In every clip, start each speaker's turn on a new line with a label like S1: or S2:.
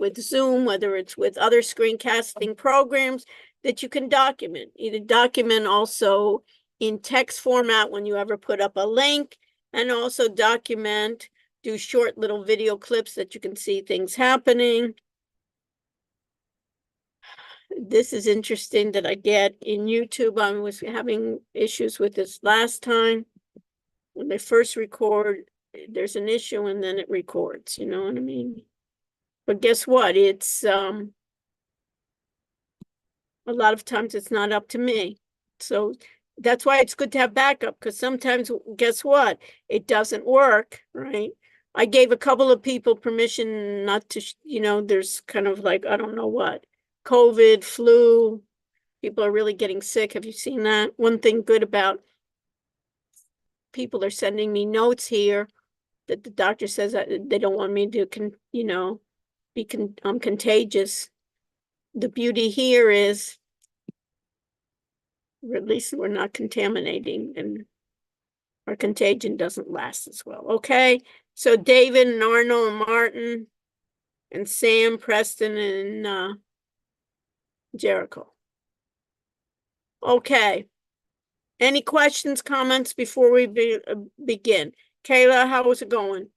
S1: with Zoom, whether it's with other screencasting programs, that you can document. Either document also in text format when you ever put up a link, and also document, do short little video clips that you can see things happening. This is interesting that I get in YouTube. I was having issues with this last time. When they first record, there's an issue and then it records, you know what I mean? But guess what? It's a lot of times it's not up to me. So that's why it's good to have backup, because sometimes, guess what? It doesn't work, right? I gave a couple of people permission not to, there's kind of like, I don't know what, COVID, flu, people are really getting sick. Have you seen that? One thing good about people are sending me notes here that the doctor says that they don't want me to, be contagious. The beauty here is, or at least we're not contaminating, and our contagion doesn't last as well. Okay, so David and Arnold and Martin and Sam, Preston, and Jericho. Okay. Any questions, comments before we begin? Kayla, how was it going?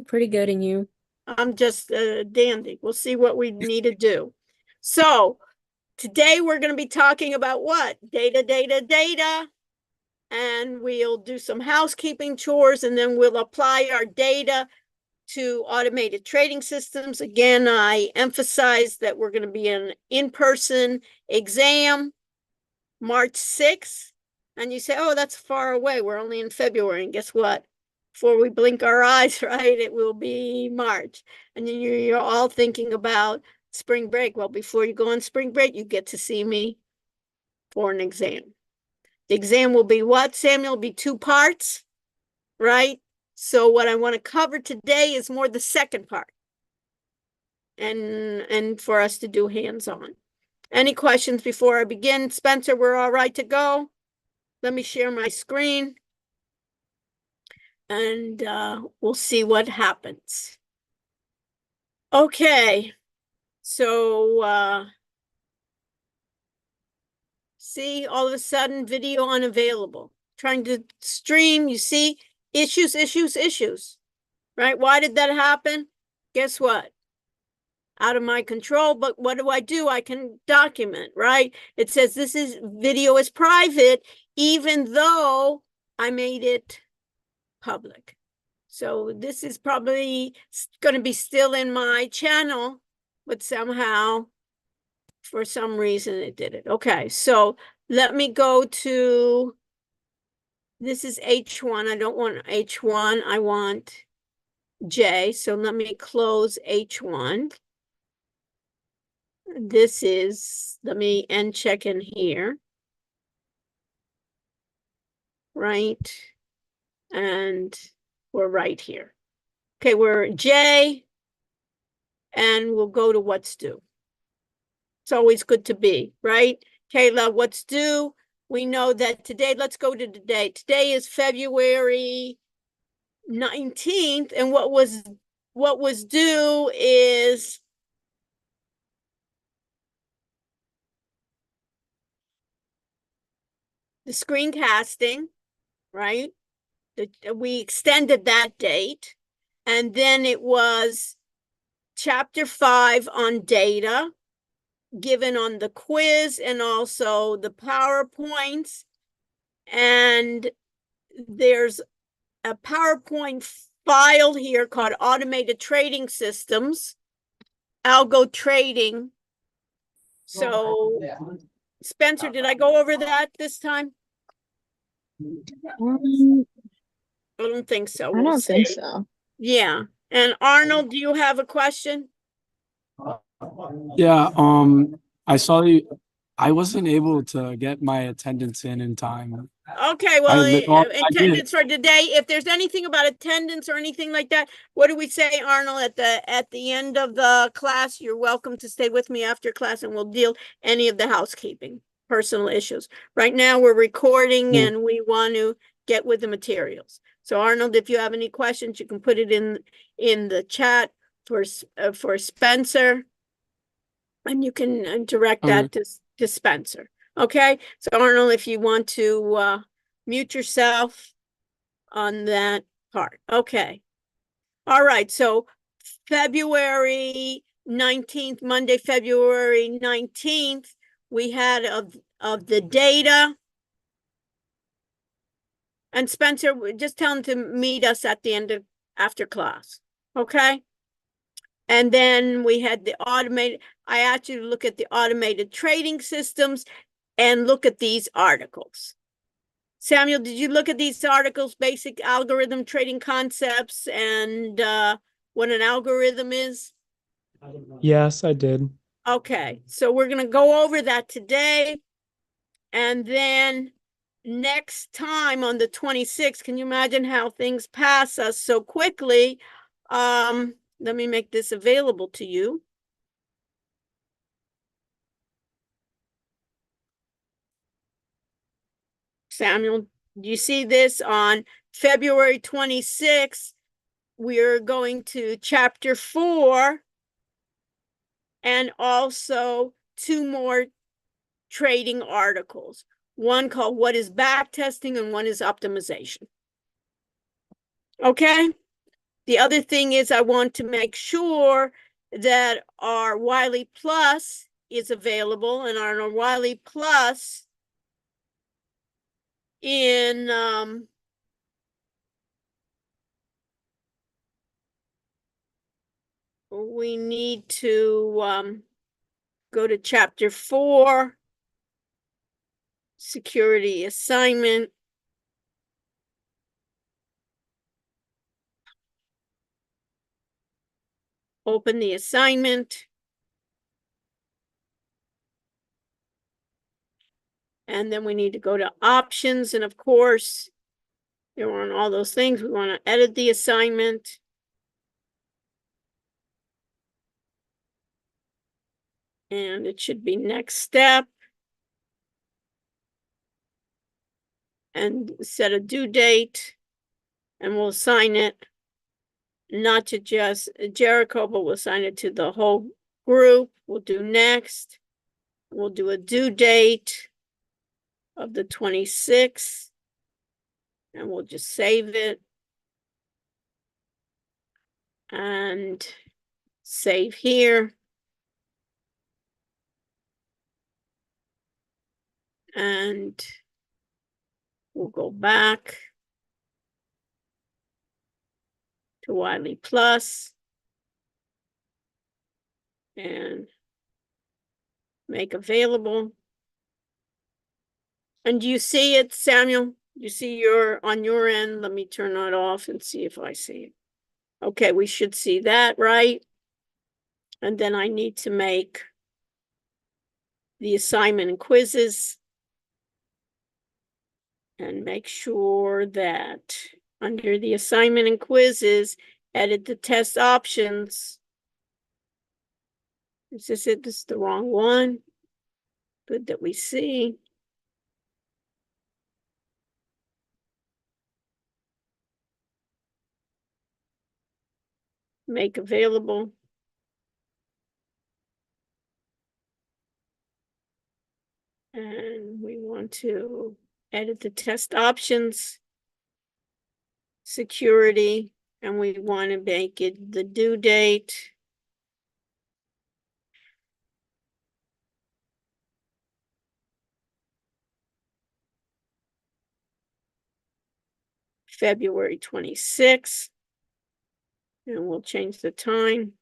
S2: Pretty good, and you?
S1: I'm just dandy. We'll see what we need to do. So today we're going to be talking about what? Data, data, data. And we'll do some housekeeping chores, and then we'll apply our data to automated trading systems. Again, I emphasize that we're going to be an in-person exam, March 6th. And you say, oh, that's far away. We're only in February. And guess what? Before we blink our eyes, right, it will be March. And then you're all thinking about spring break. Well, before you go on spring break, you get to see me for an exam. The exam will be what, Samuel? It'll be 2 parts, right? So what I want to cover today is more the second part, and for us to do hands-on. Any questions before I begin? Spencer, we're all right to go? Let me share my screen, and we'll see what happens. Okay, so see, all of a sudden, video unavailable. Trying to stream, you see, issues, right? Why did that happen? Guess what? Out of my control, but what do? I can document, right? It says this video is private, even though I made it public. So this is probably going to be still in my channel, but somehow, for some reason, it did it. Okay, so let me go to, this is H1. I don't want H1. I want J. So let me close H1. This is, let me end check in here. Right. And we're right here. Okay, we're J, and we'll go to what's due. It's always good to be, right? Kayla, what's due? We know that today, let's go to today. Today is February 19th, and what was due is the screencasting, right? We extended that date. And then it was chapter 5 on data, given on the quiz, and also the PowerPoints. And there's a PowerPoint file here called Automated Trading Systems, Algo Trading. So, Spencer, did I go over that this time? I don't think so.
S2: I don't think so.
S1: Yeah. And Arnold, do you have a question?
S3: Yeah, I saw you. I wasn't able to get my attendance in time.
S1: Okay, well, attendance for today. If there's anything about attendance or anything like that, what do we say, Arnold, at the end of the class? You're welcome to stay with me after class, and we'll deal any of the housekeeping, personal issues. Right now, we're recording, and we want to get with the materials. So, Arnold, if you have any questions, you can put it in the chat, for Spencer. And you can direct that to Spencer. Okay, so Arnold, if you want to mute yourself on that part. Okay. All right, so February 19th, Monday, February 19th, we had of the data. And Spencer, just tell him to meet us at the end of after class. Okay. And then we had the automated, I asked you to look at the automated trading systems and look at these articles. Samuel, did you look at these articles, basic algorithm trading concepts and what an algorithm is?
S2: Yes, I did.
S1: Okay, so we're going to go over that today. And then next time on the 26th, can you imagine how things pass us so quickly? Let me make this available to you. Samuel, you see this on February 26th. We're going to chapter 4 and also 2 more trading articles. One called What is Backtesting and one is Optimization. Okay? The other thing is I want to make sure that our Wiley Plus is available, and our Wiley Plus in we need to go to chapter 4, security assignment. Open the assignment. And then we need to go to options. And of course, you want all those things. We want to edit the assignment. And it should be next step. And set a due date. And we'll assign it not to just Jericho, but we'll assign it to the whole group. We'll do next. We'll do a due date of the 26th. And we'll just save it. And save here. And we'll go back to Wiley Plus and make available. And do you see it, Samuel? You see on your end? Let me turn that off and see if I see it. Okay, we should see that, right? And then I need to make the assignment and quizzes and make sure that under the assignment and quizzes, edit the test options. Is this it? This is the wrong one. Good that we see. Make available. And we want to edit the test options, security, and we want to make it the due date. February 26th. And we'll change the time.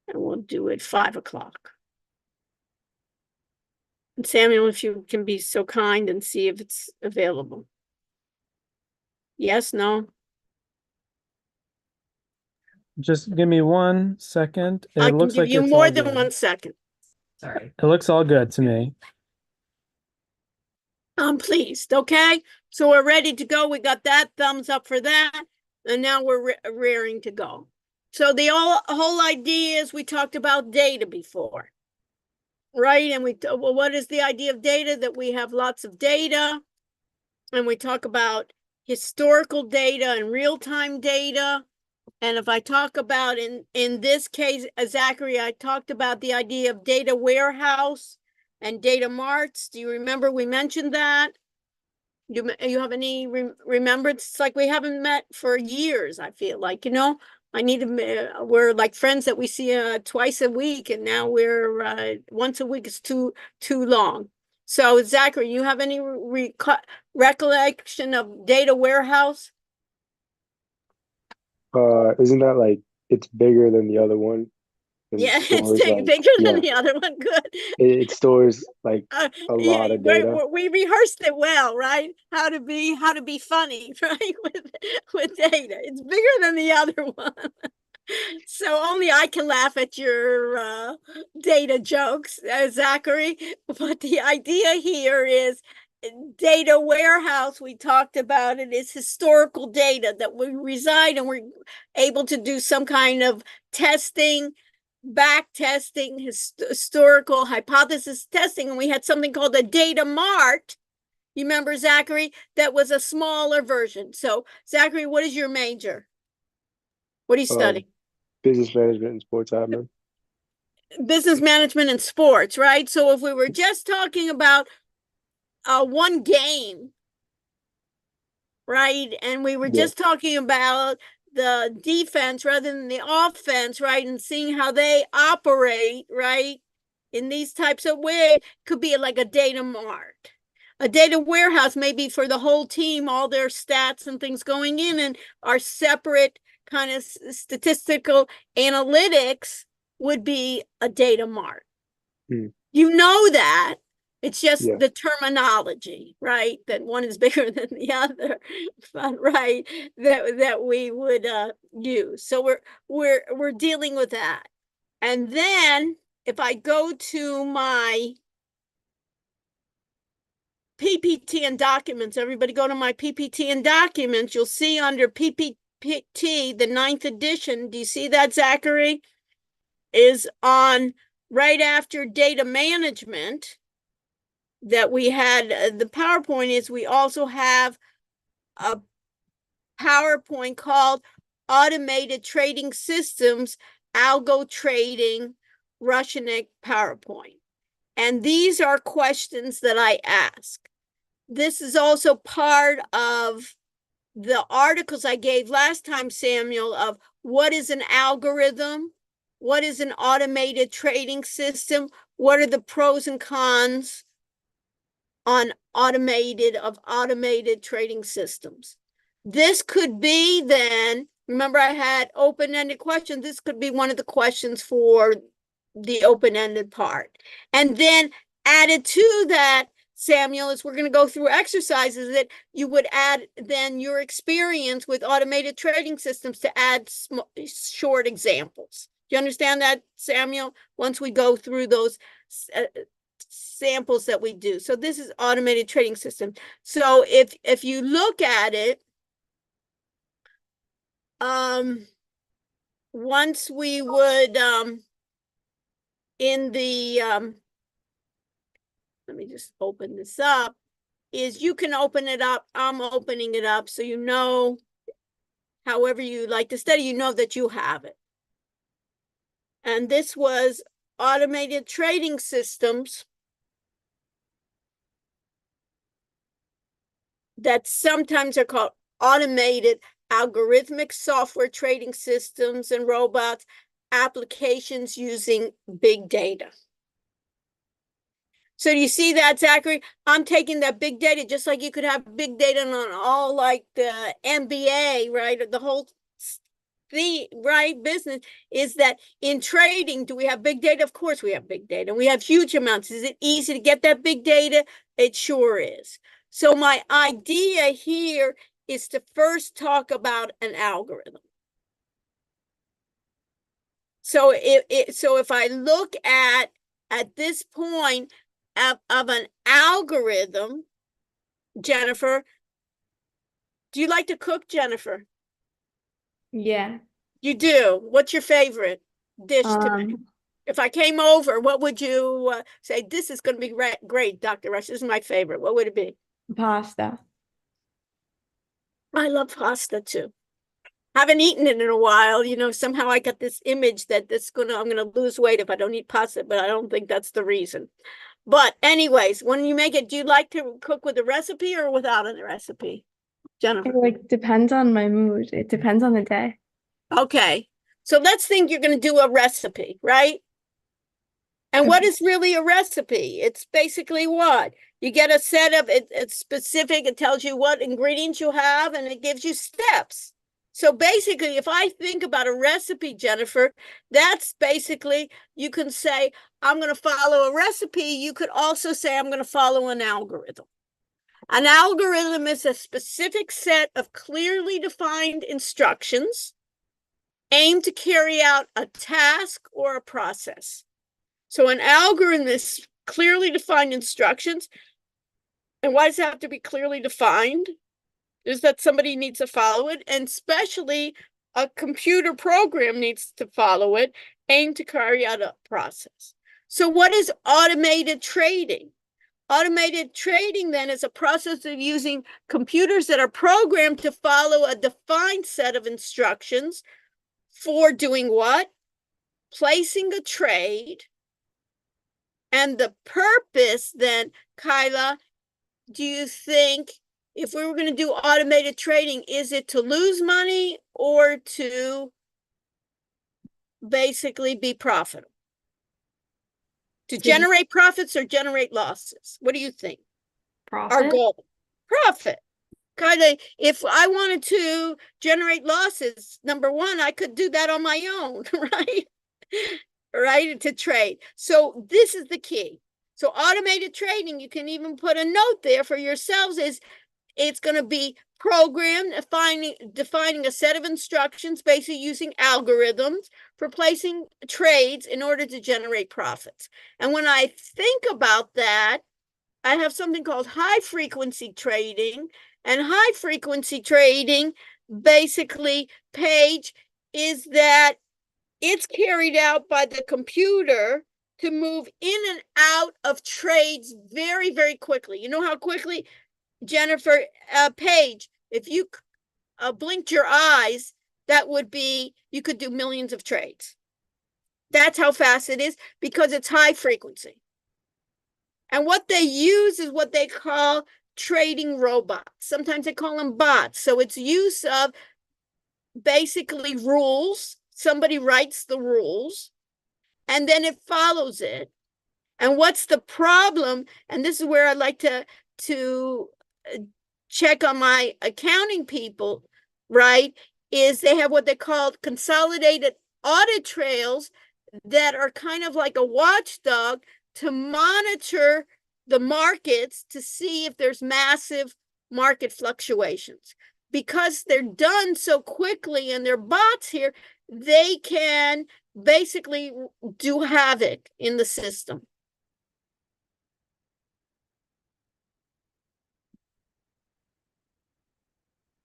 S1: And we'll do it 5 o'clock. And Samuel, if you can be so kind and see if it's available. Yes, no?
S2: Just give me 1 second.
S1: I can give you more than 1 second.
S2: Sorry. It looks all good to me.
S1: I'm pleased, okay? So we're ready to go. We got that thumbs up for that. And now we're raring to go. So the whole idea is we talked about data before, right? And what is the idea of data? That we have lots of data and we talk about historical data and real-time data. And if I talk about in this case, Zachary, I talked about the idea of data warehouse and data marts. Do you remember we mentioned that? You have any remembrance? It's like we haven't met for years, I feel like, I need to, we're like friends that we see twice a week, and now we're once a week is too long. So Zachary, you have any recollection of data warehouse?
S4: Isn't that like it's bigger than the other one and
S1: Yeah, it's
S4: stores like
S1: bigger than
S4: yeah,
S1: the other one. Good.
S4: it stores like a
S1: Yeah,
S4: lot of data.
S1: we rehearsed it well, right? How to be funny, right? With data, it's bigger than the other one. So only I can laugh at your data jokes, Zachary. But the idea here is data warehouse. We talked about it is historical data that we reside, and we're able to do some kind of testing, back testing, historical hypothesis testing. And we had something called a data mart. You remember, Zachary? That was a smaller version. So Zachary, what is your major? What are you studying?
S4: Business management and sports admin.
S1: Business management and sports, right? So if we were just talking about one game, right, and we were just talking about the defense rather than the offense, right, and seeing how they operate, right, in these types of ways, could be like a data mart. A data warehouse may be for the whole team, all their stats and things going in, and our separate kind of statistical analytics would be a data mart. You know that. It's just the terminology, right? That one is bigger than the other, right? That we would use. So we're dealing with that. And then if I go to my PPT and documents, everybody go to my PPT and documents, you'll see under PPT, the 9th edition, do you see that, Zachary? Is on right after data management that we had. The PowerPoint is we also have a PowerPoint called Automated Trading Systems, Algo Trading, Russianic PowerPoint. And these are questions that I ask. This is also part of the articles I gave last time, Samuel, of what is an algorithm, what is an automated trading system, what are the pros and cons on automated trading systems. This could be then, remember I had open-ended questions, this could be one of the questions for the open-ended part. And then added to that, Samuel, is we're going to go through exercises that you would add then your experience with automated trading systems to add short examples. Do you understand that, Samuel? Once we go through those samples that we do. So this is automated trading system. So if you look at it, once we would in the let me just open this up, is you can open it up. I'm opening it up so you know, however you like to study, you know that you have it. And this was automated trading systems that sometimes are called automated algorithmic software trading systems and robots, applications using big data. So do you see that, Zachary? I'm taking that big data, just like you could have big data on all like the MBA, right? The whole thing, right? Business is that in trading, do we have big data? Of course we have big data. We have huge amounts. Is it easy to get that big data? It sure is. So my idea here is to first talk about an algorithm. So if I look at this point of an algorithm, Jennifer, do you like to cook, Jennifer?
S5: Yeah.
S1: You do. What's your favorite dish to make? If I came over, what would you say? This is going to be great, Dr. Rush. This is my favorite. What would it be?
S5: Pasta.
S1: I love pasta too. Haven't eaten it in a while. You know, somehow I got this image that I'm gonna lose weight if I don't eat pasta, but I don't think that's the reason. But anyways, when you make it, do you like to cook with a recipe or without a recipe, Jennifer?
S5: It like depends on my mood. It depends on the day.
S1: Okay, so let's think you're gonna do a recipe, right? And what is really a recipe? It's basically what? You get a set of it's specific, it tells you what ingredients you have, and it gives you steps. So basically, if I think about a recipe, Jennifer, that's basically, you can say, I'm going to follow a recipe. You could also say, I'm going to follow an algorithm. An algorithm is a specific set of clearly defined instructions aimed to carry out a task or a process. So an algorithm is clearly defined instructions. And why does it have to be clearly defined? Is that somebody needs to follow it, and especially a computer program needs to follow it, aimed to carry out a process. So what is automated trading? Automated trading then is a process of using computers that are programmed to follow a defined set of instructions for doing what? Placing a trade. And the purpose then, Kyla, do you think, if we were going to do automated trading, is it to lose money or to basically be profitable? To generate profits or generate losses? What do you think? Our
S5: Profit.
S1: goal, profit. Kind of, if I wanted to generate losses, number one, I could do that on my own, right? Right, to trade. So this is the key. So automated trading, you can even put a note there for yourselves, is it's going to be programmed, defining a set of instructions, basically using algorithms for placing trades in order to generate profits. And when I think about that, I have something called high frequency trading. And high frequency trading, basically, Paige, is that it's carried out by the computer to move in and out of trades very, very quickly. You know how quickly, Jennifer, Paige, if you blinked your eyes, that would be, you could do millions of trades. That's how fast it is, because it's high frequency. And what they use is what they call trading robots. Sometimes they call them bots. So it's use of basically rules. Somebody writes the rules and then it follows it. And what's the problem? And this is where I like to check on my accounting people, right? Is they have what they call consolidated audit trails that are kind of like a watchdog to monitor the markets to see if there's massive market fluctuations. Because they're done so quickly and they're bots here, they can basically do havoc in the system.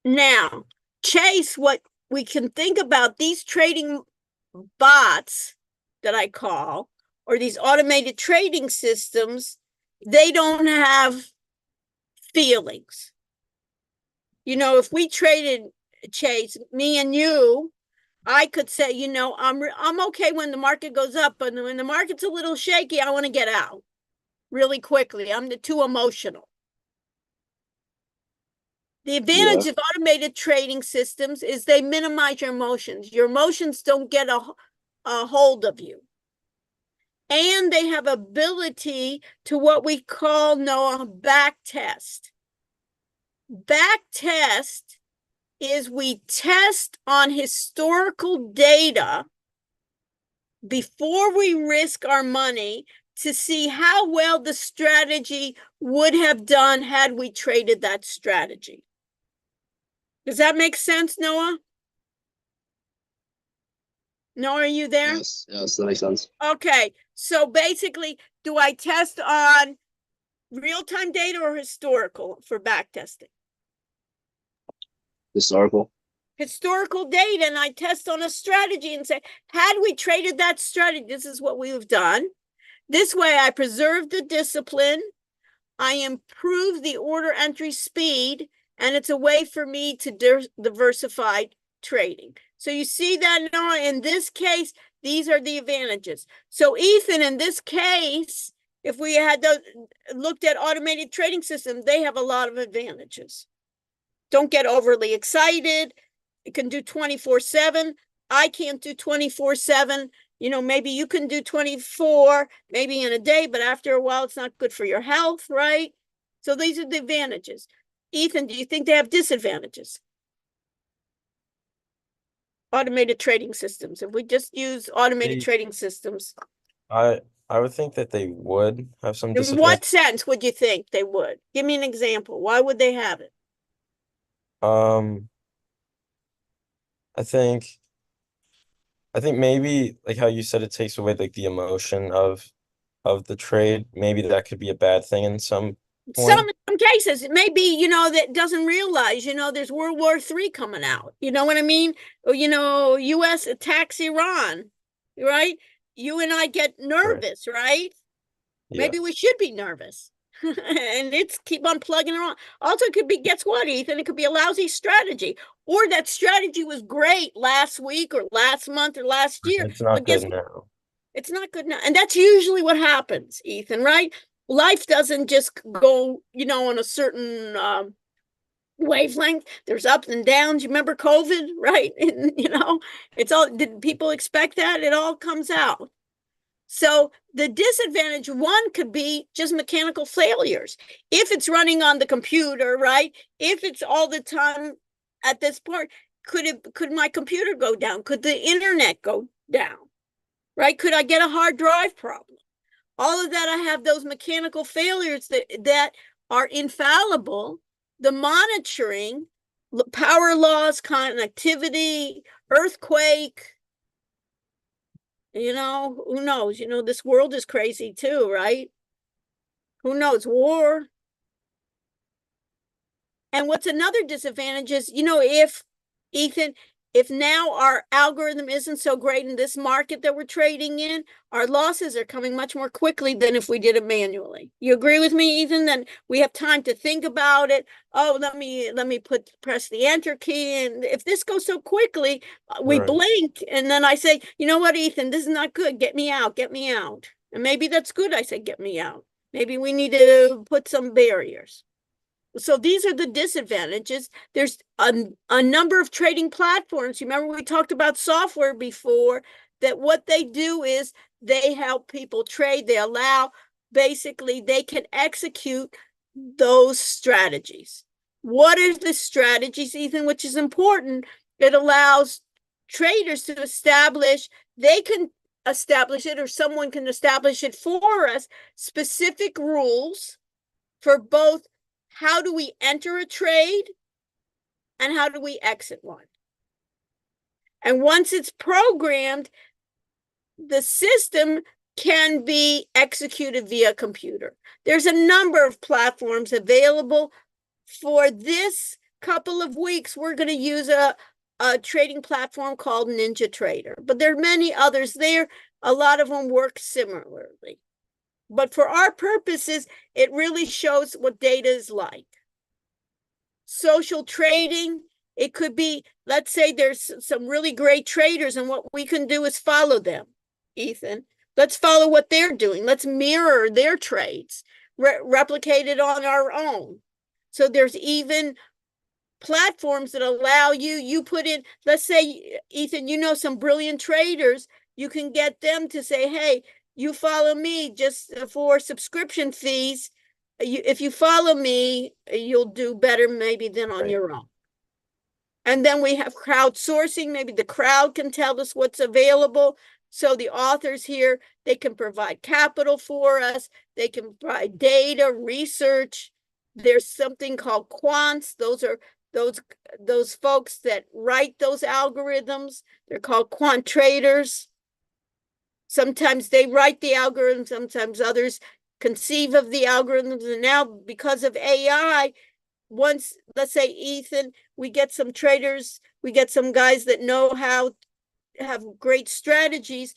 S1: Now, Chase, what we can think about, these trading bots that I call, or these automated trading systems, they don't have feelings. You know, if we traded, Chase, me and you, I could say, you know, I'm okay when the market goes up, but when the market's a little shaky, I want to get out really quickly. I'm too emotional. The advantage of automated trading systems is they minimize your emotions. Your emotions don't get a hold of you. And they have ability to what we call, Noah, back test. Back test is we test on historical data before we risk our money to see how well the strategy would have done had we traded that strategy. Does that make sense, Noah? Noah, are you there?
S6: Yes, that makes sense.
S1: Okay, so basically, do I test on real-time data or historical for back testing?
S6: Historical.
S1: Historical data, and I test on a strategy and say, had we traded that strategy, this is what we have done. This way, I preserve the discipline, I improve the order entry speed, and it's a way for me to diversify trading. So you see that now in this case, these are the advantages. So Ethan, in this case, if we had looked at automated trading system, they have a lot of advantages. Don't get overly excited. It can do 24/7. I can't do 24/7. Maybe you can do 24, maybe in a day, but after a while, it's not good for your health, right? So these are the advantages. Ethan, do you think they have disadvantages? Automated trading systems. If we just use automated trading systems.
S6: I would think that they would have some
S1: In
S6: disadvantages.
S1: what sense would you think they would? Give me an example. Why would they have it?
S6: I think maybe like how you said it takes away like the emotion of the trade. Maybe that could be a bad thing in some
S1: Some
S6: point.
S1: cases, it may be, that doesn't realize, there's World War III coming out. You know what I mean? Or, US attacks Iran, right? You and I get nervous, right?
S6: Yeah.
S1: Maybe we should be nervous. And it's keep on plugging around. Also, it could be, guess what, Ethan? It could be a lousy strategy. Or that strategy was great last week or last month or last year.
S6: It's not
S1: But guess
S6: good
S1: what?
S6: now.
S1: It's not good now. And that's usually what happens, Ethan, right? Life doesn't just go, on a certain wavelength. There's ups and downs. You remember COVID, right? And, it's all, did people expect that? It all comes out. So the disadvantage one could be just mechanical failures. If it's running on the computer, right? If it's all the time at this point, could my computer go down? Could the internet go down? Right? Could I get a hard drive problem? All of that, I have those mechanical failures that are infallible. The monitoring, power loss, connectivity, earthquake, who knows? This world is crazy too, right? Who knows? War. And what's another disadvantage is, Ethan, if now our algorithm isn't so great in this market that we're trading in, our losses are coming much more quickly than if we did it manually. You agree with me, Ethan? Then we have time to think about it. Oh, let me press the enter key. And if this goes so quickly, we blink. And then I say, you know what, Ethan, this is not good. Get me out, get me out. And maybe that's good. I say, get me out. Maybe we need to put some barriers. So these are the disadvantages. There's a number of trading platforms. You remember we talked about software before, that what they do is they help people trade. They allow, basically, they can execute those strategies. What are the strategies, Ethan, which is important? It allows traders to establish, they can establish it, or someone can establish it for us, specific rules for both how do we enter a trade and how do we exit one. And once it's programmed, the system can be executed via computer. There's a number of platforms available. For this couple of weeks, we're going to use a trading platform called NinjaTrader, but there are many others there. A lot of them work similarly. But for our purposes, it really shows what data is like. Social trading, it could be, let's say there's some really great traders, and what we can do is follow them, Ethan. Let's follow what they're doing. Let's mirror their trades, replicate it on our own. So there's even platforms that allow you put in, let's say, Ethan, some brilliant traders, you can get them to say, hey, you follow me just for subscription fees. If you follow me, you'll do better maybe than on your own. And then we have crowdsourcing. Maybe the crowd can tell us what's available. So the authors here, they can provide capital for us. They can provide data, research. There's something called quants. Those are those folks that write those algorithms. They're called quant traders. Sometimes they write the algorithm, sometimes others conceive of the algorithms. And now, because of AI, once, let's say, Ethan, we get some traders, we get some guys that know how to have great strategies,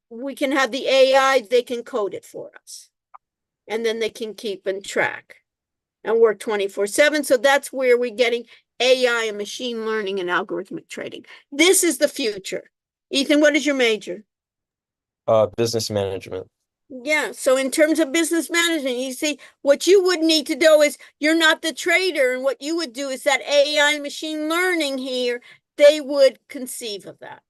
S1: we can have the AI, they can code it for us. And then they can keep in track. and work 24/7. So that's where we're getting AI and machine learning and algorithmic trading. This is the future. Ethan, what is your major?
S6: Business management.
S1: Yeah, so in terms of business management, you see, what you would need to do is you're not the trader, and what you would do is that AI and machine learning here, they would conceive of that.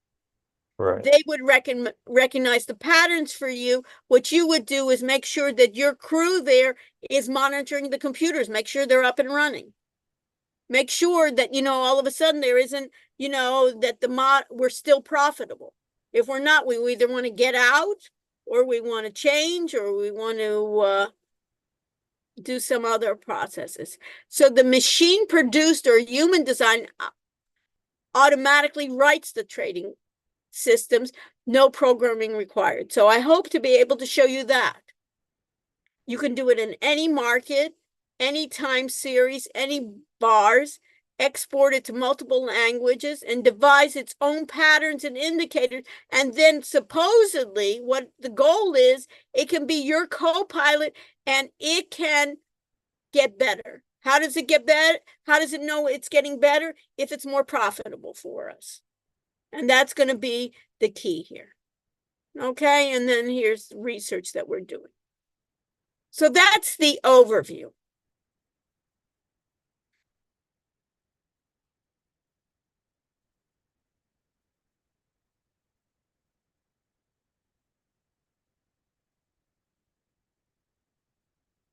S6: Right.
S1: They would recognize the patterns for you. What you would do is make sure that your crew there is monitoring the computers, make sure they're up and running. Make sure that, all of a sudden there isn't, that we're still profitable. If we're not, we either want to get out, or we want to change, or we want to do some other processes. So the machine produced or human design automatically writes the trading systems, no programming required. So I hope to be able to show you that. You can do it in any market, any time series, any bars, export it to multiple languages, and devise its own patterns and indicators. And then supposedly what the goal is, it can be your co-pilot and it can get better. How does it get better? How does it know it's getting better? If it's more profitable for us. And that's going to be the key here. Okay, and then here's research that we're doing. So that's the overview.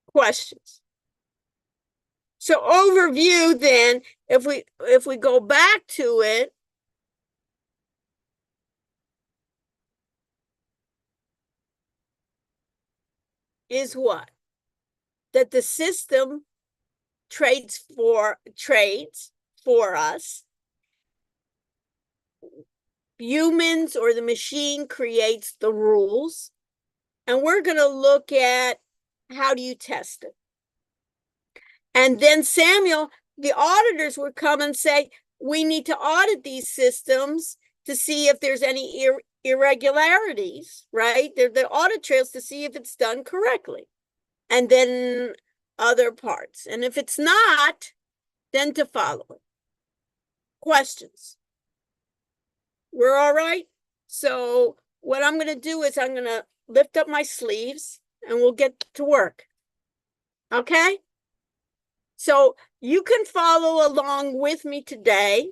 S1: Questions? So overview then, if we go back to it, is what? That the system trades for us. Humans or the machine creates the rules. And we're going to look at how do you test it. And then Samuel, the auditors would come and say, we need to audit these systems to see if there's any irregularities, right? They're the audit trails to see if it's done correctly. And then other parts. And if it's not, then to follow it. Questions? We're all right? So what I'm going to do is I'm going to lift up my sleeves and we'll get to work. Okay? So you can follow along with me today.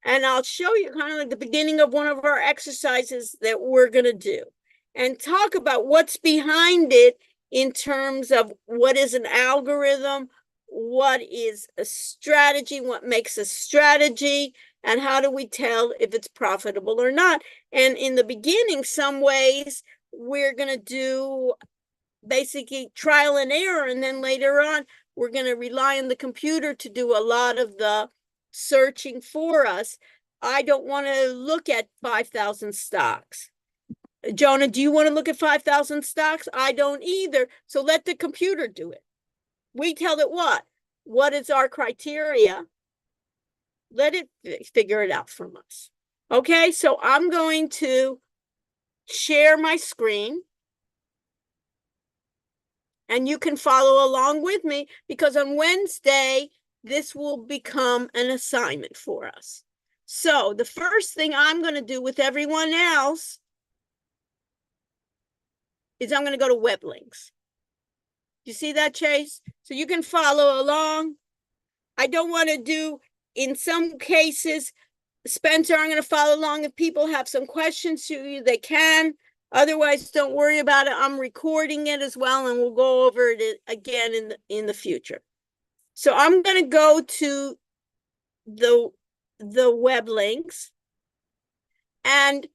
S1: And I'll show you kind of like the beginning of one of our exercises that we're going to do. And talk about what's behind it in terms of what is an algorithm, what is a strategy, what makes a strategy, and how do we tell if it's profitable or not. And in the beginning, some ways we're going to do basically trial and error. And then later on, we're going to rely on the computer to do a lot of the searching for us. I don't want to look at 5,000 stocks. Jonah, do you want to look at 5,000 stocks? I don't either. So let the computer do it. We tell it what? What is our criteria? Let it figure it out from us. Okay, so I'm going to share my screen. And you can follow along with me because on Wednesday, this will become an assignment for us. So the first thing I'm going to do with everyone else is I'm going to go to web links. You see that, Chase? So you can follow along. I don't want to do, in some cases, Spencer, I'm going to follow along. If people have some questions to you, they can. Otherwise, don't worry about it. I'm recording it as well, and we'll go over it again in the future. So I'm going to go to the web links, and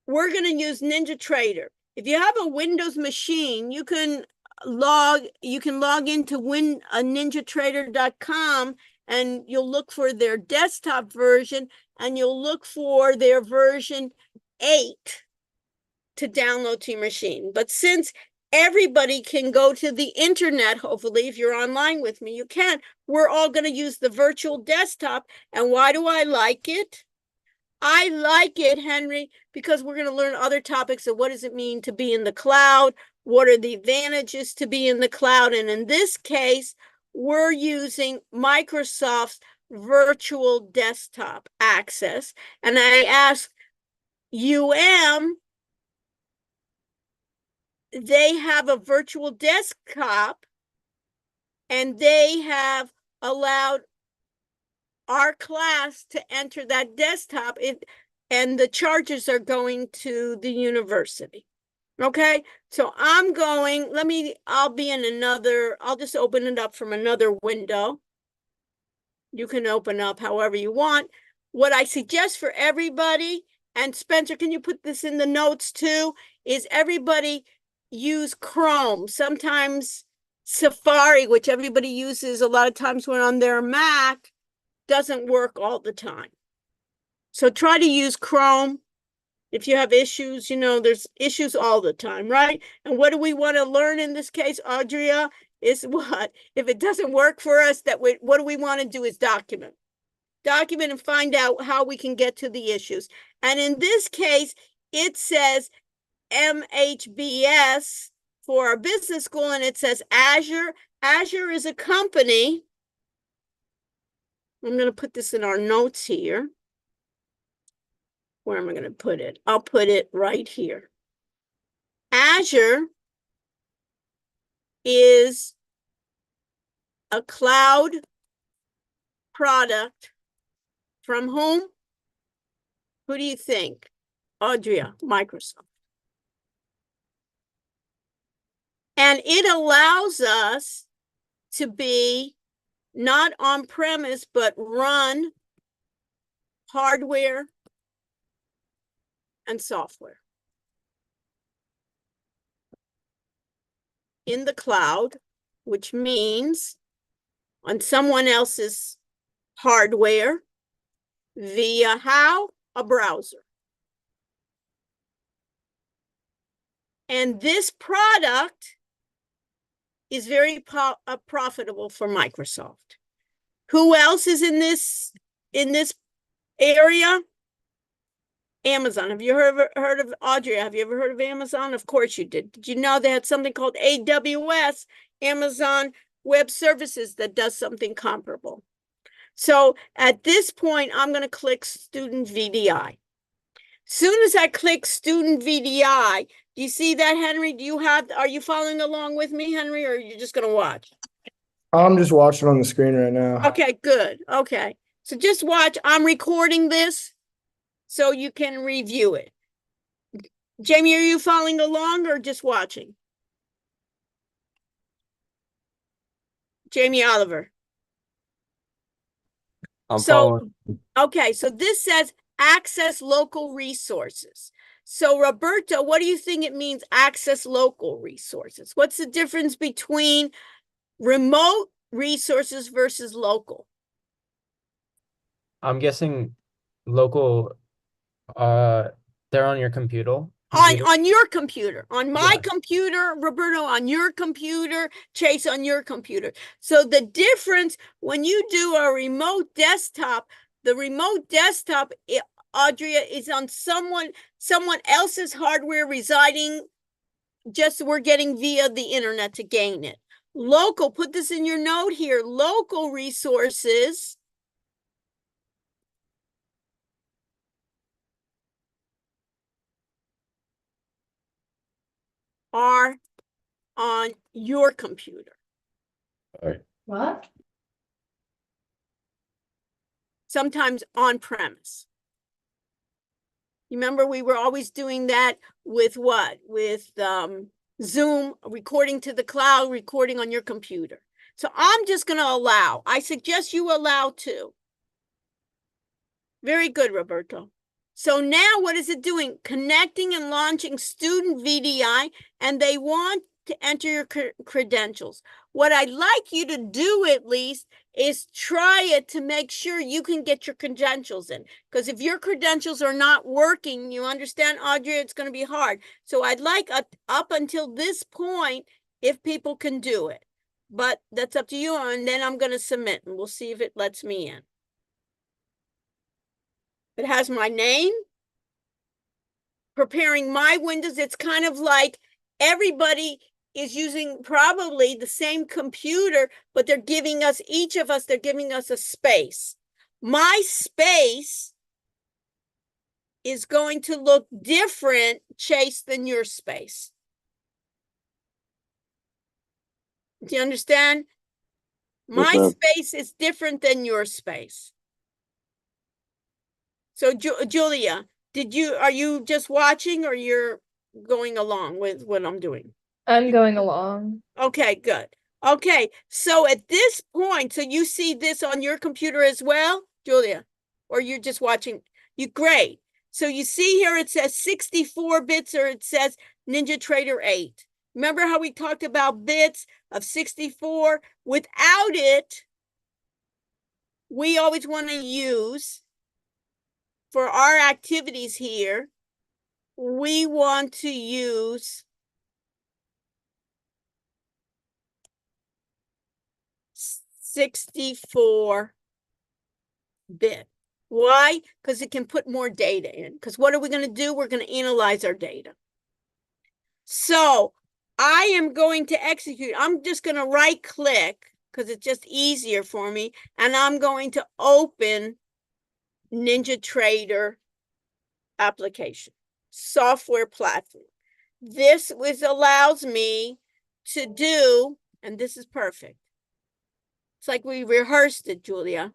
S1: we're going to use NinjaTrader. If you have a Windows machine, you can log into ninjatrader.com, and you'll look for their desktop version, and you'll look for their version 8 to download to your machine. But since everybody can go to the internet, hopefully, if you're online with me, you can. We're all going to use the virtual desktop. And why do I like it? I like it, Henry, because we're going to learn other topics of what does it mean to be in the cloud? What are the advantages to be in the cloud? And in this case, we're using Microsoft's virtual desktop access. And I asked UM, they have a virtual desktop and they have allowed our class to enter that desktop, and the charges are going to the university. Okay, so I'll just open it up from another window. You can open up however you want. What I suggest for everybody, and Spencer, can you put this in the notes too, is everybody use Chrome. Sometimes Safari, which everybody uses a lot of times when on their Mac, doesn't work all the time. So try to use Chrome. If you have issues, there's issues all the time, right? And what do we want to learn in this case, Audria, is what? If it doesn't work for us, what do we want to do is document. Document and find out how we can get to the issues. And in this case, it says MHBS for our business school, and it says Azure. Azure is a company. I'm going to put this in our notes here. Where am I going to put it? I'll put it right here. Azure is a cloud product from whom? Who do you think? Audria, Microsoft. And it allows us to be not on premise, but run hardware and software in the cloud, which means on someone else's hardware via how? A browser. And this product is very profitable for Microsoft. Who else is in this area? Amazon. Have you heard of Audrey? Have you ever heard of Amazon? Of course you did. Did you know they had something called AWS, Amazon Web Services, that does something comparable? So at this point, I'm going to click Student VDI. Soon as I click Student VDI, do you see that, Henry? Are you following along with me, Henry, or are you just going to watch?
S7: I'm just watching on the screen right now.
S1: Okay, good. Okay. So just watch. I'm recording this so you can review it. Jamie, are you following along or just watching? Jamie Oliver.
S3: I'm following.
S1: Okay, so this says access local resources. So Roberto, what do you think it means, access local resources? What's the difference between remote resources versus local?
S8: I'm guessing local, they're on your computer.
S1: On your computer, on my
S8: Yeah.
S1: computer, Roberto, on your computer, Chase, on your computer. So the difference when you do a remote desktop, the remote desktop, Audria, is on someone else's hardware residing, just we're getting via the internet to gain it. Local, put this in your note here, local resources are on your computer.
S5: What?
S1: Sometimes on premise. You remember we were always doing that with what? With Zoom, recording to the cloud, recording on your computer. So I'm just going to allow. I suggest you allow too. Very good, Roberto. So now what is it doing? Connecting and launching student VDI, and they want to enter your credentials. What I'd like you to do at least is try it to make sure you can get your credentials in. Because if your credentials are not working, you understand, Audrey, it's going to be hard. So I'd like up until this point, if people can do it. But that's up to you, and then I'm going to submit, and we'll see if it lets me in. It has my name. Preparing my windows. It's kind of like everybody is using probably the same computer, but they're giving us, each of us, they're giving us a space. My space is going to look different, Chase, than your space. Do you understand?
S4: Yes,
S1: My
S4: ma'am.
S1: space is different than your space. So Julia, are you just watching or you're going along with what I'm doing?
S5: I'm going along.
S1: Okay, good. Okay, so at this point, so you see this on your computer as well, Julia? Or you're just watching? Great. So you see here it says 64 bits or it says NinjaTrader 8. Remember how we talked about bits of 64? Without it, we always want to use, for our activities here, we want to use 64-bit. Why? Because it can put more data in. Because what are we going to do? We're going to analyze our data. So I am going to execute. I'm just going to right click because it's just easier for me. And I'm going to open NinjaTrader application, software platform. This allows me to do, and this is perfect. It's like we rehearsed it, Julia.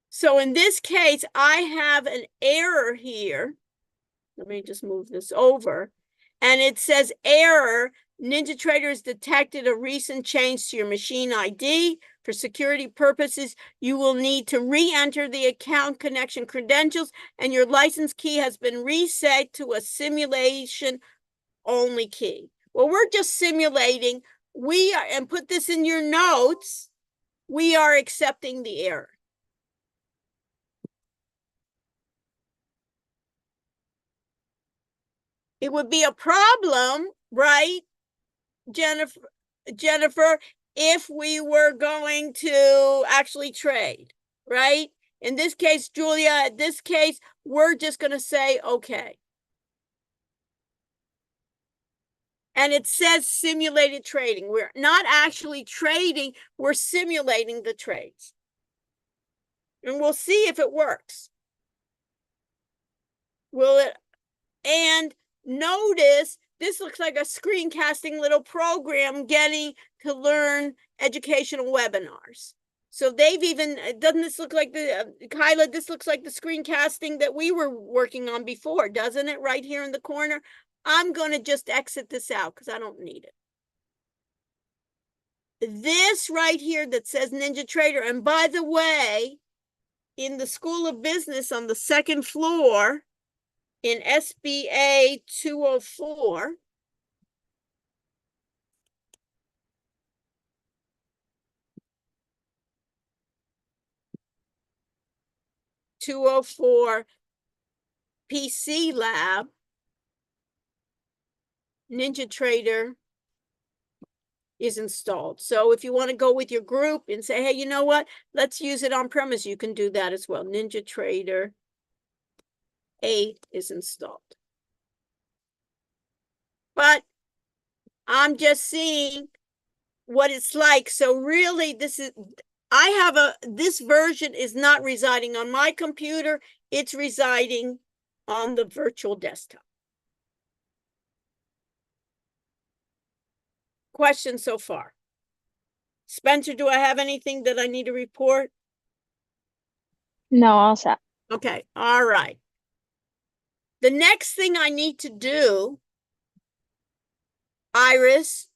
S1: So in this case, I have an error here. Let me just move this over. And it says error, NinjaTrader has detected a recent change to your machine ID. For security purposes, you will need to re-enter the account connection credentials and your license key has been reset to a simulation only key. Well, we're just simulating. We are, and put this in your notes, we are accepting the error. It would be a problem, right, Jennifer, if we were going to actually trade, right? In this case, Julia, in this case, we're just going to say, okay. And it says simulated trading. We're not actually trading, we're simulating the trades. And we'll see if it works. Will it? And notice this looks like a screencasting little program getting to learn educational webinars. So they've even, doesn't this look like the, Kyla, this looks like the screencasting that we were working on before, doesn't it? Right here in the corner. I'm going to just exit this out because I don't need it. This right here that says NinjaTrader, and by the way, in the School of Business on the second floor, in SBA 204, PC Lab, NinjaTrader is installed. So if you want to go with your group and say, hey, you know what? Let's use it on premise. You can do that as well. NinjaTrader 8 is installed. But I'm just seeing what it's like. So really, this version is not residing on my computer. It's residing on the virtual desktop. Questions so far? Spencer, do I have anything that I need to report?
S9: No, all set.
S1: Okay, all right. The next thing I need to do, Iris,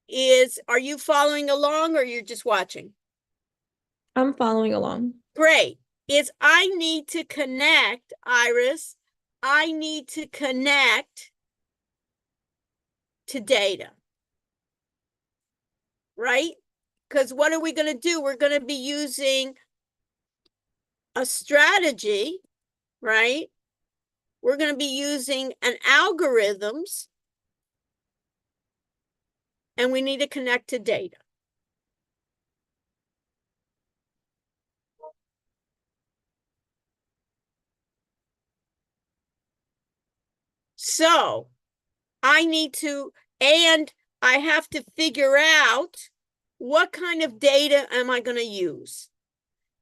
S1: is, are you following along or you're just watching?
S9: I'm following along.
S1: Great. Is I need to connect, Iris, I need to connect to data. Right? Because what are we going to do? We're going to be using a strategy, right? We're going to be using an algorithms, and we need to connect to data. So I need to, and I have to figure out what kind of data am I going to use.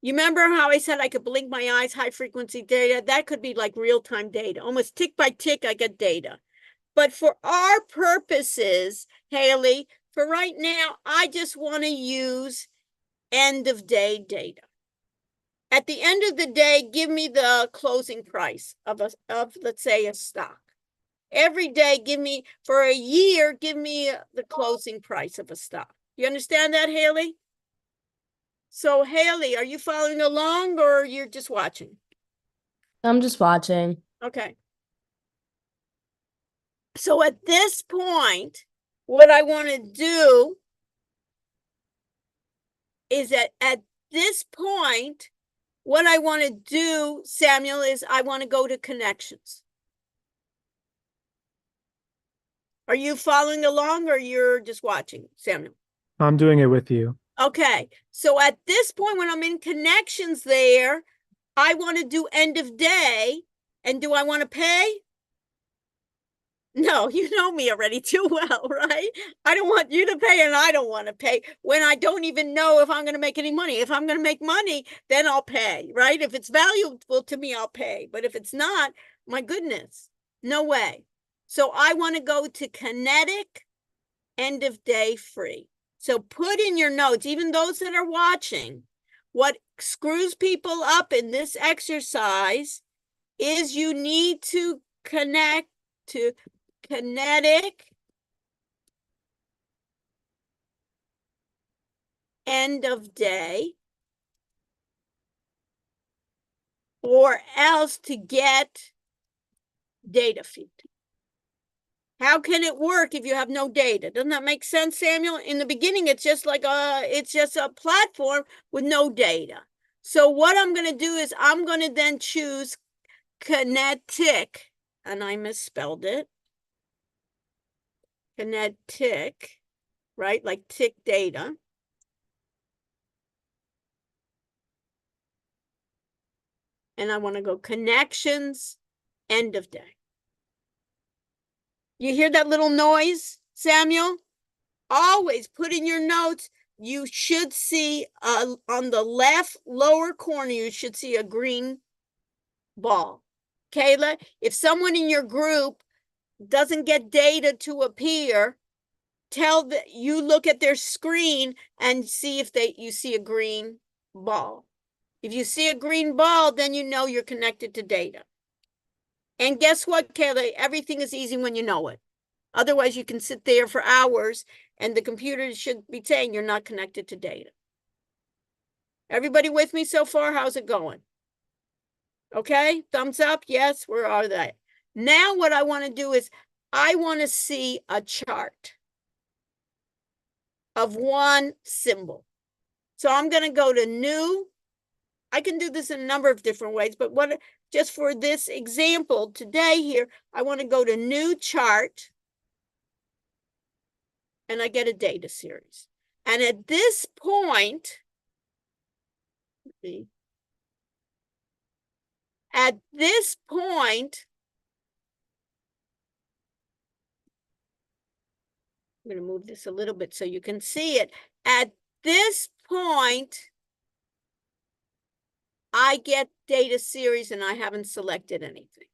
S1: You remember how I said I could blink my eyes, high frequency data? That could be like real-time data. Almost tick by tick, I get data. But for our purposes, Haley, for right now, I just want to use end of day data. At the end of the day, give me the closing price of let's say a stock. Every day, give me, for a year, give me the closing price of a stock. You understand that, Haley? So Haley, are you following along or you're just watching?
S5: I'm just watching.
S1: Okay. So at this point, what I want to do is that at this point, what I want to do, Samuel, is I want to go to connections. Are you following along or you're just watching, Samuel?
S2: I'm doing it with you.
S1: Okay. So at this point, when I'm in connections there, I want to do end of day. And do I want to pay? No, you know me already too well, right? I don't want you to pay and I don't want to pay when I don't even know if I'm going to make any money. If I'm going to make money, then I'll pay, right? If it's valuable to me, I'll pay. But if it's not, my goodness, no way. So I want to go to kinetic end of day free. So put in your notes, even those that are watching, what screws people up in this exercise is you need to connect to kinetic end of day, or else to get data feed. How can it work if you have no data? Doesn't that make sense, Samuel? In the beginning, it's just like it's just a platform with no data. So what I'm going to do is I'm going to then choose kinetic, and I misspelled it. Kinetic, right? Like tick data. And I want to go connections, end of day. You hear that little noise, Samuel? Always put in your notes, you should see on the left lower corner, you should see a green ball. Kayla, if someone in your group doesn't get data to appear, you look at their screen and see if you see a green ball. If you see a green ball, then you know you're connected to data. And guess what, Kayla? Everything is easy when you know it. Otherwise, you can sit there for hours and the computer should be saying you're not connected to data. Everybody with me so far? How's it going? Okay, thumbs up. Yes, where are they? Now what I want to do is I want to see a chart of one symbol. So I'm going to go to new. I can do this in a number of different ways, but just for this example today here, I want to go to new chart. And I get a data series. And at this point, I'm going to move this a little bit so you can see it. At this point, I get data series and I haven't selected anything.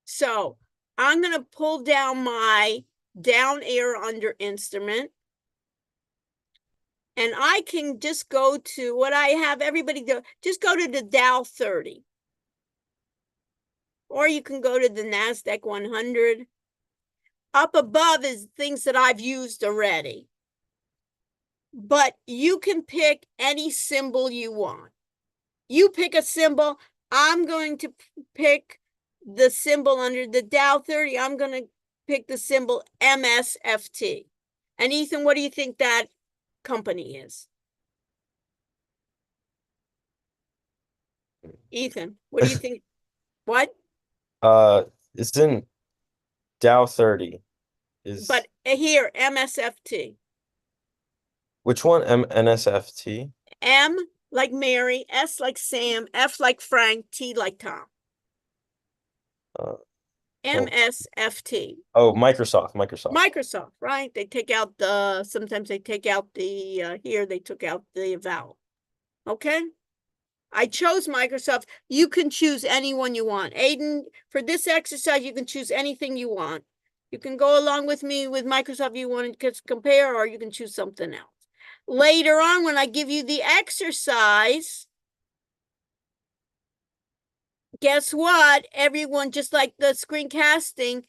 S1: So I'm going to pull down my down arrow under instrument. And I can just go to what I have everybody do. Just go to the Dow 30. Or you can go to the NASDAQ 100. Up above is things that I've used already. But you can pick any symbol you want. You pick a symbol. I'm going to pick the symbol under the Dow 30. I'm going to pick the symbol MSFT. And Ethan, what do you think that company is? Ethan, what do you think? What?
S6: It's in Dow 30. is
S1: But here, MSFT.
S6: which one? NSFT?
S1: M like Mary, S like Sam, F like Frank, T like Tom.
S6: Uh,
S1: MSFT.
S6: oh, Microsoft.
S1: Microsoft, right? They take out the, sometimes they take out the, here they took out the vowel. Okay? I chose Microsoft. You can choose any one you want. Aiden, for this exercise, you can choose anything you want. You can go along with me with Microsoft you want to compare, or you can choose something else. Later on, when I give you the exercise, guess what? Everyone, just like the screencasting,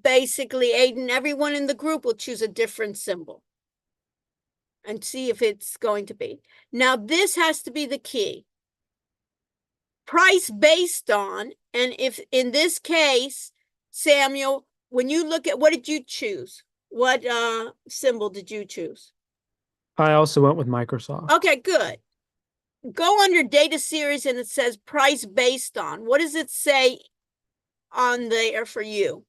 S1: basically, Aiden, everyone in the group will choose a different symbol and see if it's going to be. Now, this has to be the key. Price based on, and if in this case, Samuel, when you look at, what did you choose? What symbol did you choose?
S2: I also went with Microsoft.
S1: Okay, good. Go under data series and it says price based on. What does it say on there for you?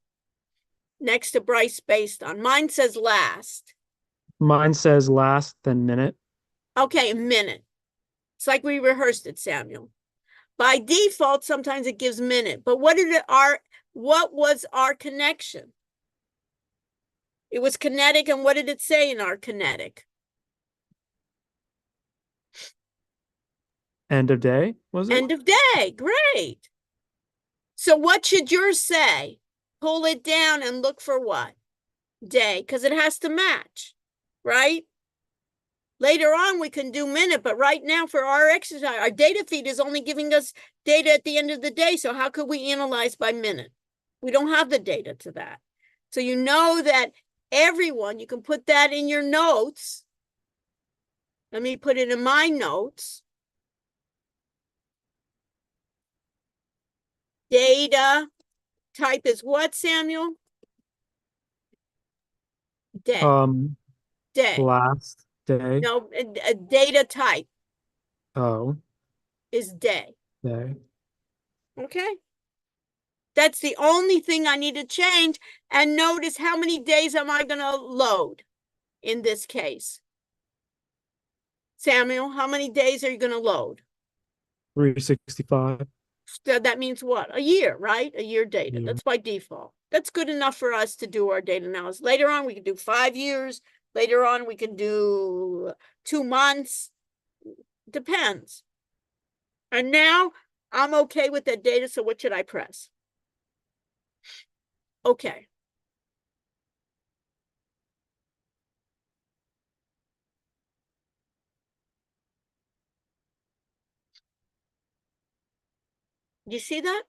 S1: Next to price based on. Mine says last.
S2: Mine says last, then minute.
S1: Okay, a minute. It's like we rehearsed it, Samuel. By default, sometimes it gives minute, but what was our connection? It was kinetic, and what did it say in our kinetic?
S2: End of day, was it?
S1: End of day, great. So what should yours say? Pull it down and look for what? Day, because it has to match, right? Later on, we can do minute, but right now for our exercise, our data feed is only giving us data at the end of the day. So how could we analyze by minute? We don't have the data to that. So you know that everyone, you can put that in your notes. Let me put it in my notes. Data type is what, Samuel? Day. Day.
S2: Last day.
S1: No, a data type
S2: Oh,
S1: is day.
S2: day.
S1: Okay. That's the only thing I need to change. And notice how many days am I going to load in this case? Samuel, how many days are you going to load?
S2: 365.
S1: So that means what? A year, right? A year data.
S2: Yeah.
S1: That's by default. That's good enough for us to do our data analysis. Later on, we can do 5 years. Later on, we can do 2 months. Depends. And now I'm okay with that data. So what should I press? Okay. You see that?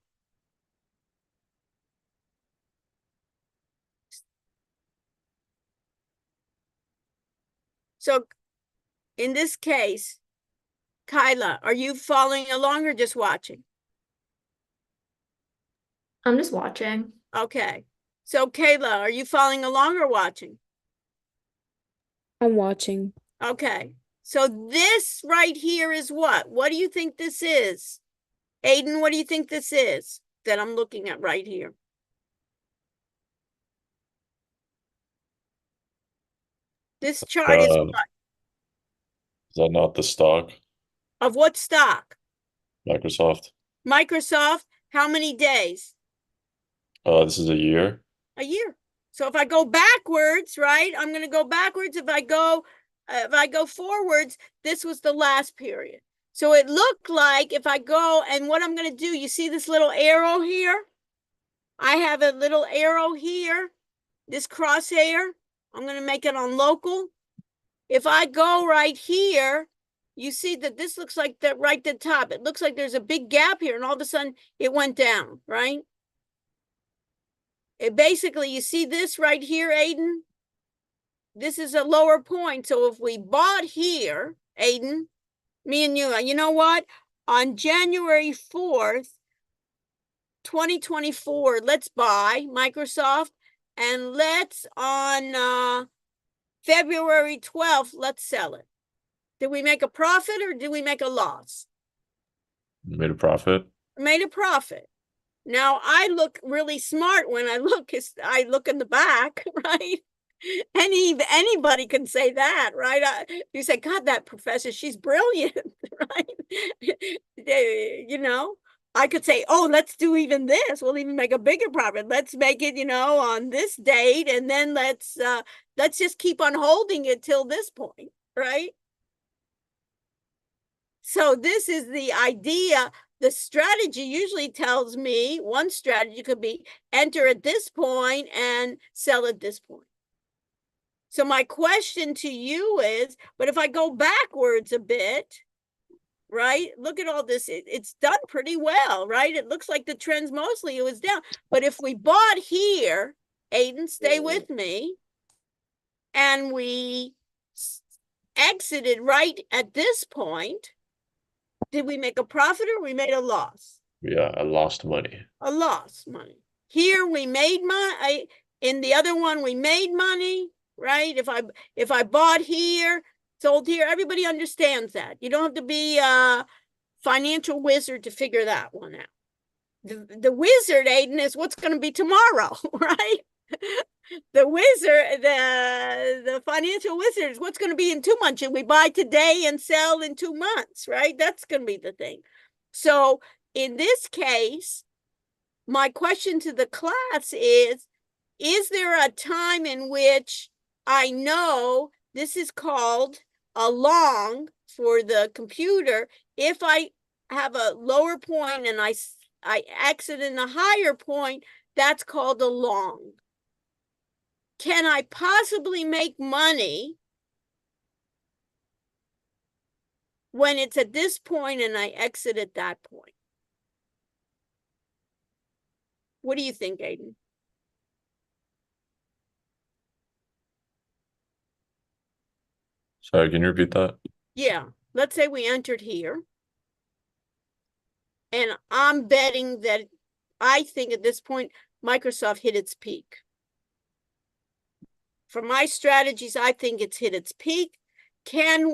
S1: So in this case, Kyla, are you following along or just watching?
S9: I'm just watching.
S1: Okay. So Kayla, are you following along or watching?
S5: I'm watching.
S1: Okay. So this right here is what? What do you think this is? Aiden, what do you think this is that I'm looking at right here? This chart is what?
S10: Is that not the stock?
S1: Of what stock?
S10: Microsoft.
S1: Microsoft, how many days?
S10: This is a year.
S1: A year. So if I go backwards, right? I'm going to go backwards. If I go forwards, this was the last period. So it looked like if I go, and what I'm going to do, you see this little arrow here? I have a little arrow here, this crosshair. I'm going to make it on local. If I go right here, you see that this looks like that right at the top. It looks like there's a big gap here, and all of a sudden it went down, right? It basically, you see this right here, Aiden? This is a lower point. So if we bought here, Aiden, me and you know what? On January 4th, 2024, let's buy Microsoft, and let's on February 12th, let's sell it. Did we make a profit or did we make a loss?
S10: Made a profit.
S1: Made a profit. Now I look really smart when I look in the back, right? Anybody can say that, right? You say, God, that professor, she's brilliant, right? You know, I could say, oh, let's do even this. We'll even make a bigger profit. Let's make it, on this date, and then let's just keep on holding it till this point, right? So this is the idea. The strategy usually tells me one strategy could be enter at this point and sell at this point. So my question to you is, but if I go backwards a bit, right? Look at all this. It's done pretty well, right? It looks like the trends mostly it was down. But if we bought here, Aiden, stay with me, and we exited right at this point, did we make a profit or we made a loss?
S10: Yeah, I lost money.
S1: A loss money. Here we made money. In the other one, we made money, right? If I bought here, sold here, everybody understands that. You don't have to be a financial wizard to figure that one out. The wizard, Aiden, is what's going to be tomorrow, right? The wizard, the financial wizard is what's going to be in 2 months. Should we buy today and sell in 2 months, right? That's going to be the thing. So in this case, my question to the class is there a time in which I know this is called a long for the computer? If I have a lower point and I exit in a higher point, that's called a long. Can I possibly make money when it's at this point and I exit at that point? What do you think, Aiden?
S10: Sorry, can you repeat that?
S1: Yeah, let's say we entered here. And I'm betting that I think at this point, Microsoft hit its peak. For my strategies, I think it's hit its peak. And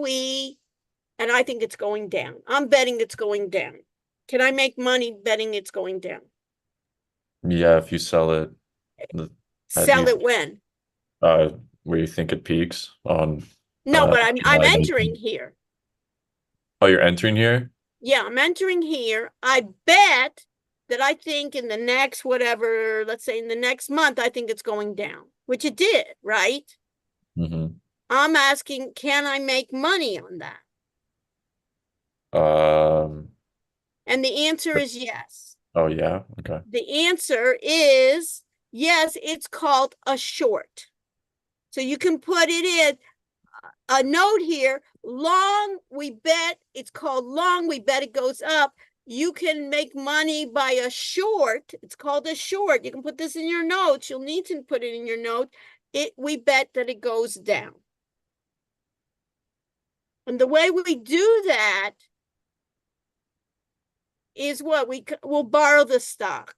S1: I think it's going down. I'm betting it's going down. Can I make money betting it's going down?
S10: Yeah, if you sell it.
S1: Sell it when?
S10: Where you think it peaks on.
S1: No, but I'm
S10: July
S1: entering
S10: 19th.
S1: here.
S10: Oh, you're entering here?
S1: Yeah, I'm entering here. I bet that I think in the next, whatever, let's say in the next month, I think it's going down, which it did, right?
S10: Mm-hmm.
S1: I'm asking, can I make money on that? And the answer is yes.
S10: Oh, yeah. Okay.
S1: The answer is yes, it's called a short. So you can put it in a note here, long, we bet, it's called long, we bet it goes up. You can make money by a short. It's called a short. You can put this in your notes. You'll need to put it in your note. We bet that it goes down. And the way we do that is what? We'll borrow the stock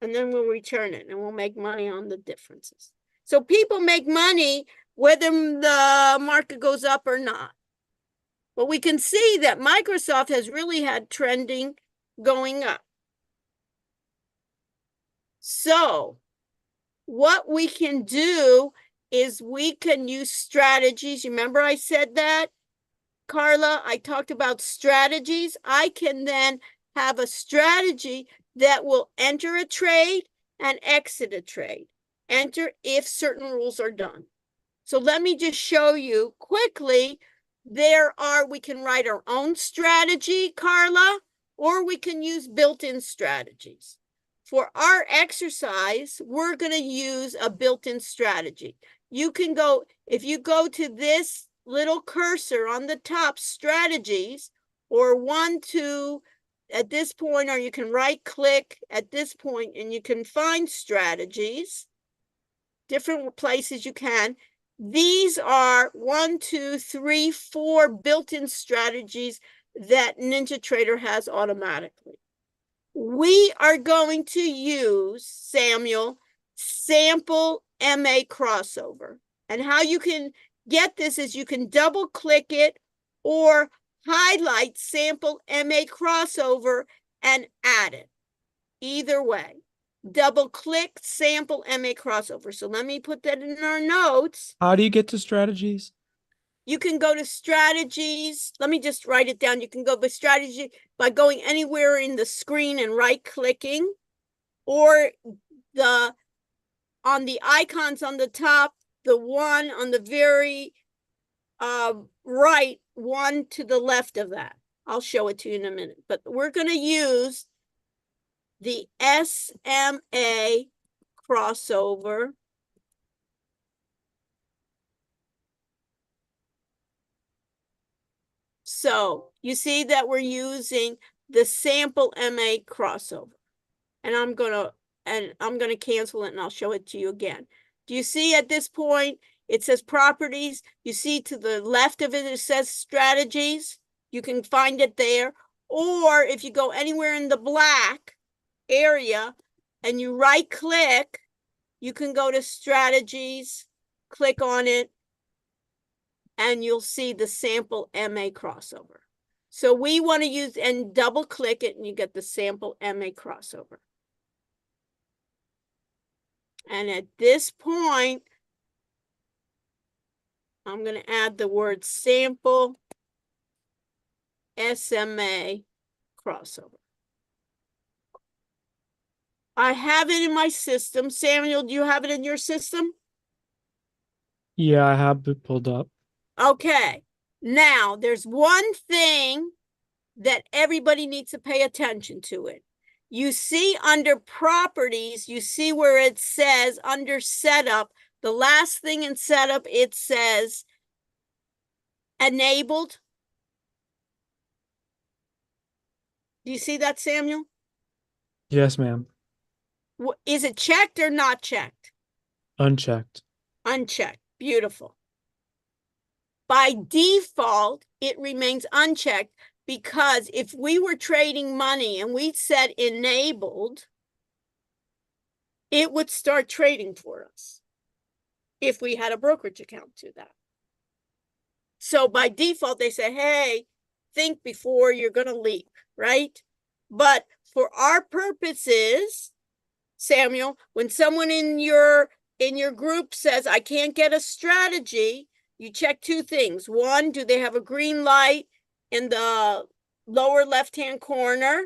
S1: and then we'll return it and we'll make money on the differences. So people make money whether the market goes up or not. But we can see that Microsoft has really had trending going up. So what we can do is we can use strategies. Remember I said that, Carla? I talked about strategies. I can then have a strategy that will enter a trade and exit a trade. Enter if certain rules are done. So let me just show you quickly. We can write our own strategy, Carla, or we can use built-in strategies. For our exercise, we're going to use a built-in strategy. You can go, if you go to this little cursor on the top, strategies, or 1, 2, at this point, or you can right-click at this point and you can find strategies, different places you can. These are 1, 2, 3, 4 built-in strategies that NinjaTrader has automatically. We are going to use, Samuel, sample MA crossover. And how you can get this is you can double click it or highlight sample MA crossover and add it. either way. Double click sample MA crossover. So let me put that in our notes.
S2: How do you get to strategies?
S1: You can go to strategies. Let me just write it down. You can go to strategy by going anywhere in the screen and right clicking, or on the icons on the top, the one on the very right, one to the left of that. I'll show it to you in a minute, but we're going to use the SMA crossover. So you see that we're using the sample MA crossover, and I'm gonna cancel it and I'll show it to you again. Do you see at this point, it says properties. You see to the left of it, it says strategies. You can find it there. Or if you go anywhere in the black area and you right click, you can go to strategies, click on it, and you'll see the sample MA crossover. So we want to use and double click it and you get the sample MA crossover. And at this point, I'm going to add the word sample SMA crossover. I have it in my system. Samuel, do you have it in your system?
S2: Yeah, I have it pulled up.
S1: Okay. Now, there's one thing that everybody needs to pay attention to it. You see under properties, you see where it says under setup, the last thing in setup, it says enabled. Do you see that, Samuel?
S2: Yes, ma'am.
S1: Is it checked or not checked?
S2: Unchecked.
S1: Unchecked. Beautiful. By default, it remains unchecked because if we were trading money and we said enabled, it would start trading for us if we had a brokerage account to that. So by default, they say, hey, think before you're going to leap, right? But for our purposes, Samuel, when someone in your group says, I can't get a strategy, you check two things. One, do they have a green light in the lower left-hand corner?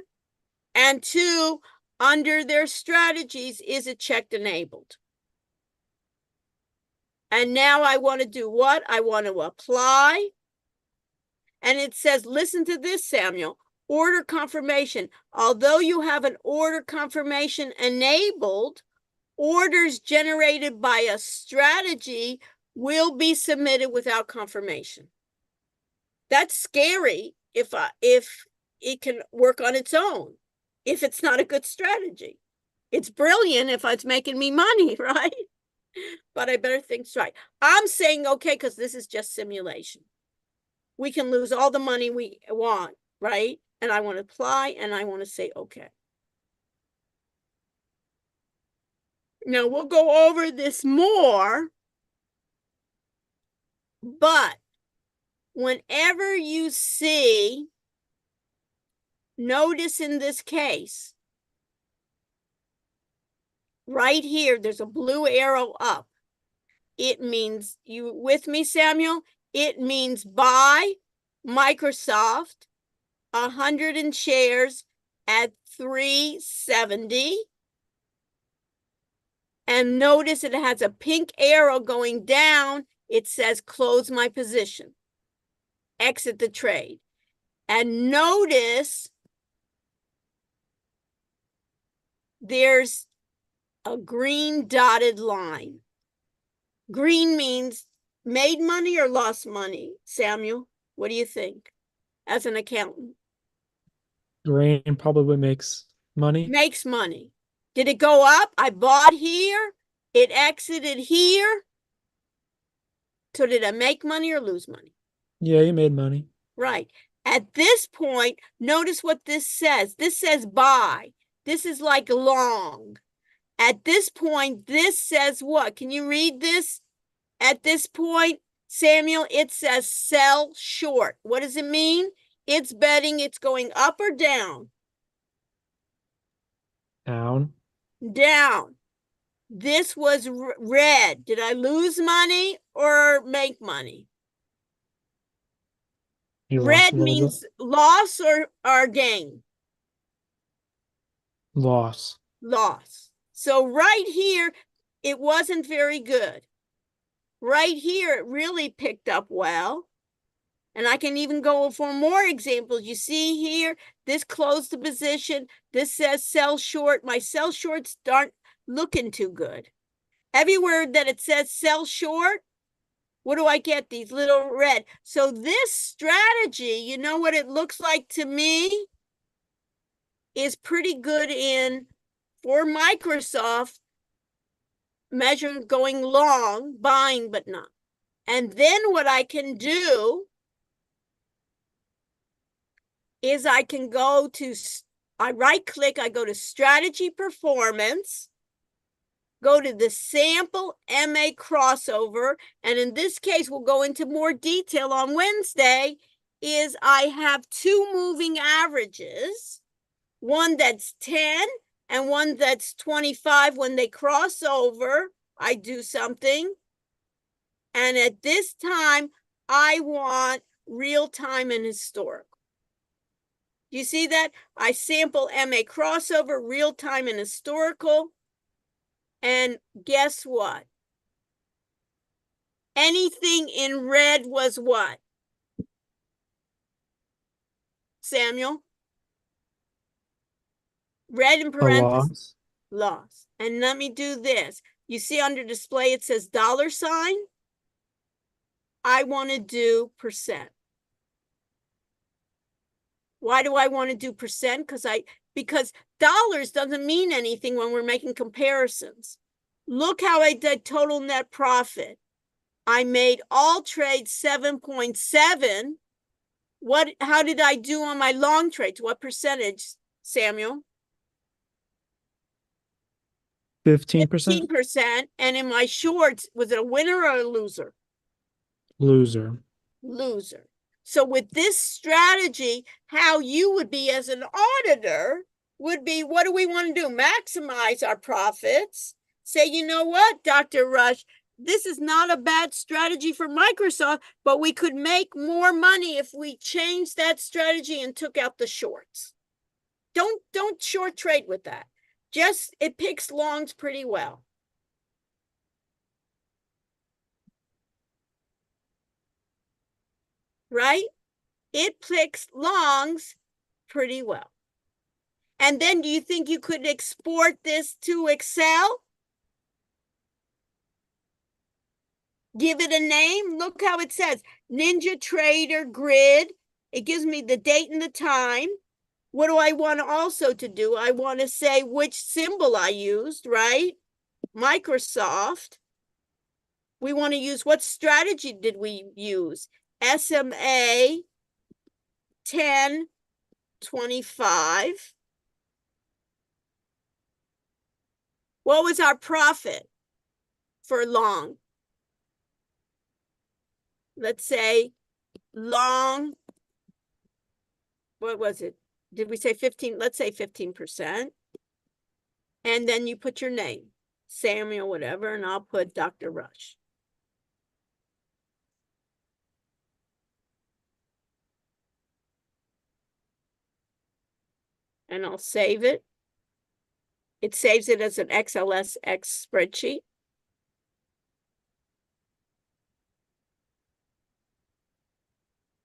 S1: And two, under their strategies, is it checked enabled? And now I want to do what? I want to apply. And it says, listen to this, Samuel, order confirmation. Although you have an order confirmation enabled, orders generated by a strategy will be submitted without confirmation. That's scary if it can work on its own, if it's not a good strategy. It's brilliant if it's making me money, right? But I better think straight. I'm saying okay because this is just simulation. We can lose all the money we want, right? And I want to apply and I want to say okay. Now we'll go over this more, but whenever you see, notice in this case, right here, there's a blue arrow up. It means, you with me, Samuel? It means buy Microsoft 100 shares at 370. And notice it has a pink arrow going down. It says close my position, exit the trade. And notice there's a green dotted line. Green means made money or lost money, Samuel? What do you think as an accountant?
S2: Green probably makes money.
S1: Makes money. Did it go up? I bought here. It exited here. So did I make money or lose money?
S2: Yeah, you made money.
S1: Right. At this point, notice what this says. This says buy. This is like long. At this point, this says what? Can you read this? At this point, Samuel, it says sell short. What does it mean? It's betting it's going up or down.
S2: Down.
S1: Down. This was red. Did I lose money or make money?
S2: You lost
S1: Red
S2: a little bit.
S1: means loss or gain?
S2: Loss.
S1: Loss. So right here, it wasn't very good. Right here, it really picked up well. And I can even go for more examples. You see here, this closed the position. This says sell short. My sell shorts aren't looking too good. Everywhere that it says sell short, what do I get? These little red. So this strategy, you know what it looks like to me? Is pretty good for Microsoft, measuring going long, buying, but not. And then what I can do is I can go to, I right click, I go to strategy performance, go to the sample MA crossover. And in this case, we'll go into more detail on Wednesday, is I have two moving averages, one that's 10 and one that's 25. When they cross over, I do something. And at this time, I want real time and historical. You see that? I sample MA crossover, real time and historical. And guess what? Anything in red was what? Samuel? Red in
S2: A
S1: parentheses.
S2: loss.
S1: Loss. And let me do this. You see under display, it says $sign. I want to do percent. Why do I want to do percent? Because dollars doesn't mean anything when we're making comparisons. Look how I did total net profit. I made all trades 7.7. How did I do on my long trades? What percentage, Samuel?
S2: 15%.
S1: 15%. And in my shorts, was it a winner or a loser?
S2: Loser.
S1: Loser. So with this strategy, how you would be as an auditor would be, what do we want to do? Maximize our profits. Say, you know what, Dr. Rush, this is not a bad strategy for Microsoft, but we could make more money if we changed that strategy and took out the shorts. Don't short trade with that. Just, it picks longs pretty well. Right? It picks longs pretty well. And then do you think you could export this to Excel? Give it a name. Look how it says Ninja Trader Grid. It gives me the date and the time. What do I want also to do? I want to say which symbol I used, right? Microsoft. We want to use, what strategy did we use? SMA 1025. What was our profit for long? Let's say long, what was it? Did we say 15? Let's say 15%. And then you put your name, Samuel, whatever, and I'll put Dr. Rush. And I'll save it. It saves it as an XLSX spreadsheet.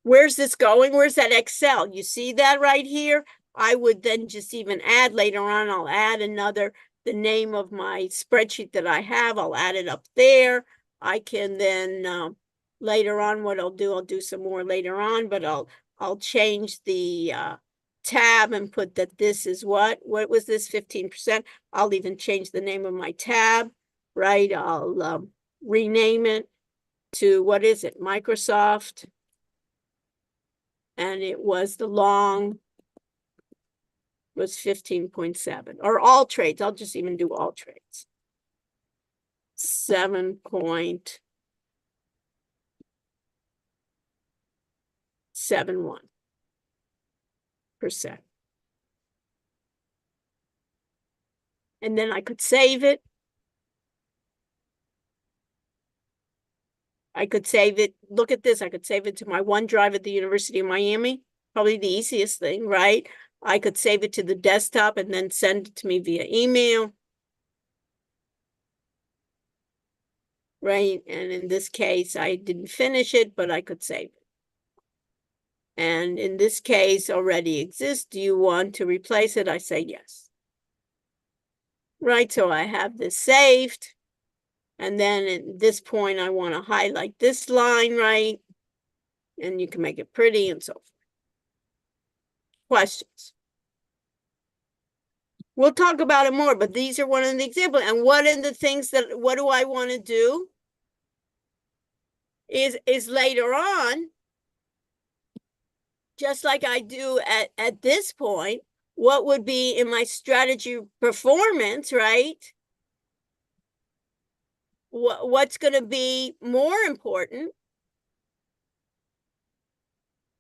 S1: Where's this going? Where's that Excel? You see that right here? I would then just even add later on, I'll add the name of my spreadsheet that I have. I'll add it up there. I can then, later on, what I'll do some more later on, but I'll change the tab and put that this is what was this 15%? I'll even change the name of my tab, right? I'll rename it to, what is it? Microsoft. And it was the long was 15.7, or all trades. I'll just even do all trades. 7.71%. And then I could save it. I could save it. Look at this. I could save it to my OneDrive at the University of Miami. Probably the easiest thing, right? I could save it to the desktop and then send it to me via email. Right? And in this case, I didn't finish it, but I could save it. And in this case, already exists. Do you want to replace it? I say yes. Right, so I have this saved. And then at this point, I want to highlight this line, right? And you can make it pretty and so forth. Questions? We'll talk about it more, but these are one of the examples. And what are the things that, what do I want to do? Is later on, just like I do at this point, what would be in my strategy performance, right? What's going to be more important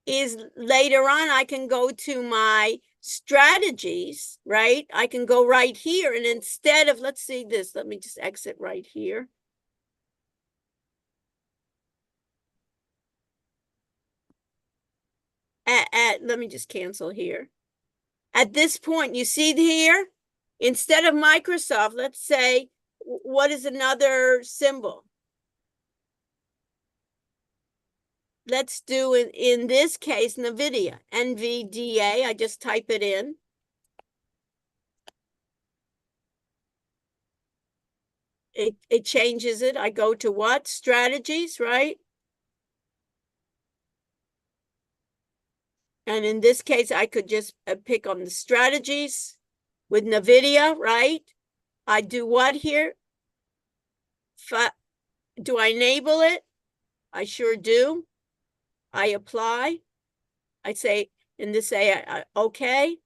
S1: is later on I can go to my strategies, right? I can go right here, and instead of, let's see this, let me just exit right here. Let me just cancel here. At this point, you see here, instead of Microsoft, let's say, what is another symbol? Let's do in this case, NVIDIA, NVDA. I just type it in. It changes it. I go to what? Strategies, right? And in this case, I could just pick on the strategies with NVIDIA, right? I do what here? Do I enable it? I sure do. I apply. I say, in this okay.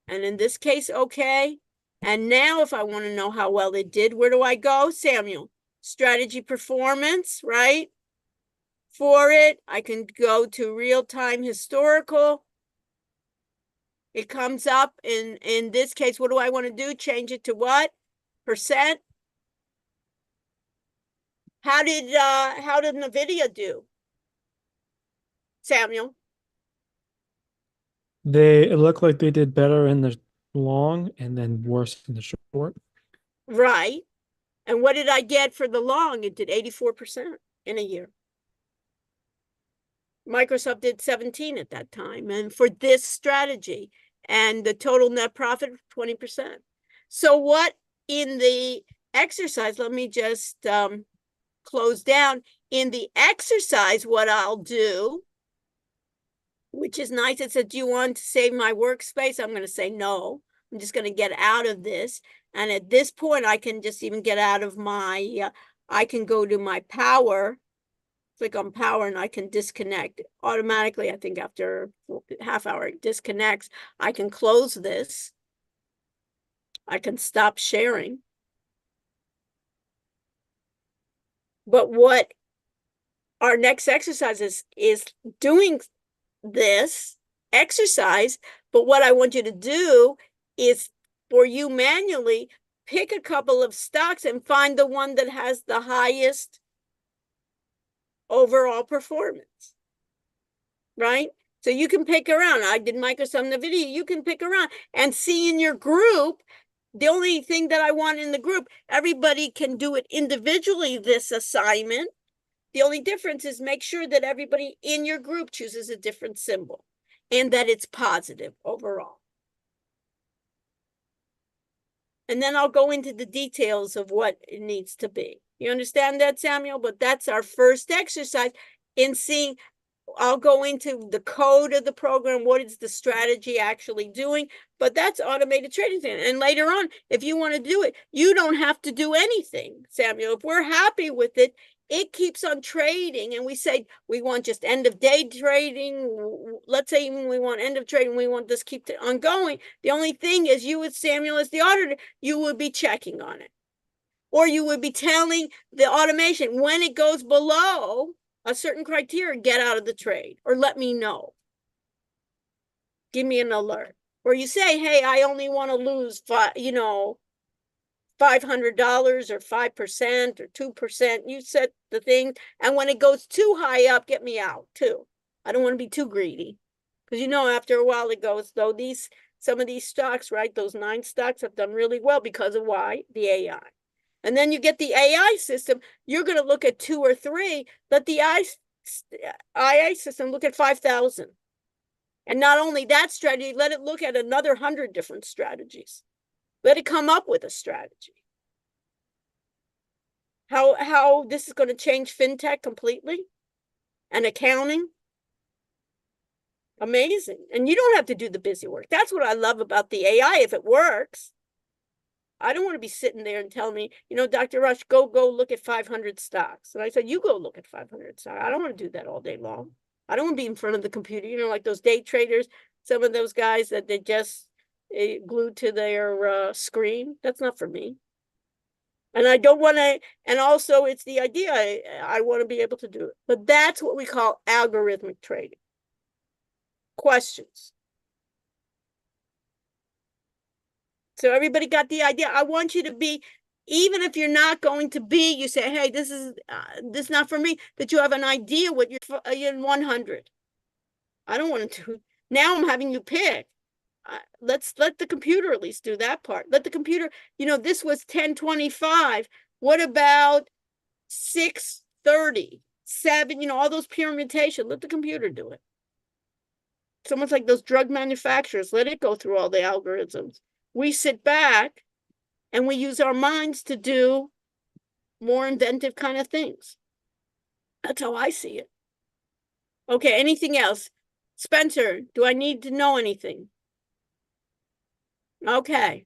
S1: And in this case, okay. And now if I want to know how well it did, where do I go, Samuel? Strategy performance, right? For it, I can go to real-time historical. It comes up in this case, what do I want to do? Change it to what? Percent. How did NVIDIA do? Samuel?
S2: It looked like they did better in the long and then worse in the short.
S1: Right. And what did I get for the long? It did 84% in a year. Microsoft did 17 at that time. And for this strategy, and the total net profit, 20%. So what in the exercise, let me just close down. In the exercise, what I'll do, which is nice, it said, do you want to save my workspace? I'm going to say no. I'm just going to get out of this. And at this point, I can just even get out of my, I can go to my power, click on power, and I can disconnect automatically. I think after half hour, it disconnects. I can close this. I can stop sharing. But what our next exercise is doing this exercise, but what I want you to do is for you manually pick a couple of stocks and find the one that has the highest overall performance, right? So you can pick around. I did Microsoft NVIDIA. You can pick around and see in your group. The only thing that I want in the group, everybody can do it individually, this assignment. The only difference is make sure that everybody in your group chooses a different symbol and that it's positive overall. And then I'll go into the details of what it needs to be. You understand that, Samuel? But that's our first exercise in seeing. I'll go into the code of the program. What is the strategy actually doing? But that's automated trading. And later on, if you want to do it, you don't have to do anything, Samuel. If we're happy with it, it keeps on trading. And we say we want just end of day trading. Let's say even we want end of trading. We want this keep on going. The only thing is you with Samuel as the auditor, you would be checking on it. Or you would be telling the automation when it goes below a certain criteria, get out of the trade or let me know. Give me an alert. Or you say, hey, I only want to lose 5, $500 or 5% or 2%. You set the thing. And when it goes too high up, get me out too. I don't want to be too greedy. Because after a while it goes, though some of these stocks, right? Those 9 stocks have done really well because of why? The AI. And then you get the AI system. You're going to look at 2 or 3. Let the AI system look at 5,000. And not only that strategy, let it look at another 100 different strategies. Let it come up with a strategy. How this is going to change fintech completely and accounting. Amazing. And you don't have to do the busy work. That's what I love about the AI if it works. I don't want to be sitting there and telling me, Dr. Rush, go look at 500 stocks. And I said, you go look at 500 stocks. I don't want to do that all day long. I don't want to be in front of the computer, like those day traders, some of those guys that they just glued to their screen. That's not for me. And I don't want to, and also it's the idea, I want to be able to do it. But that's what we call algorithmic trading. Questions? So everybody got the idea. I want you to be, even if you're not going to be, you say, hey, this is not for me, that you have an idea what you're in 100. I don't want to do. Now I'm having you pick. Let's let the computer at least do that part. Let the computer, this was 1025. What about 630, 7, all those permutation? Let the computer do it. It's almost like those drug manufacturers. Let it go through all the algorithms. We sit back and we use our minds to do more inventive kind of things. That's how I see it. Okay, anything else? Spencer, do I need to know anything? Okay.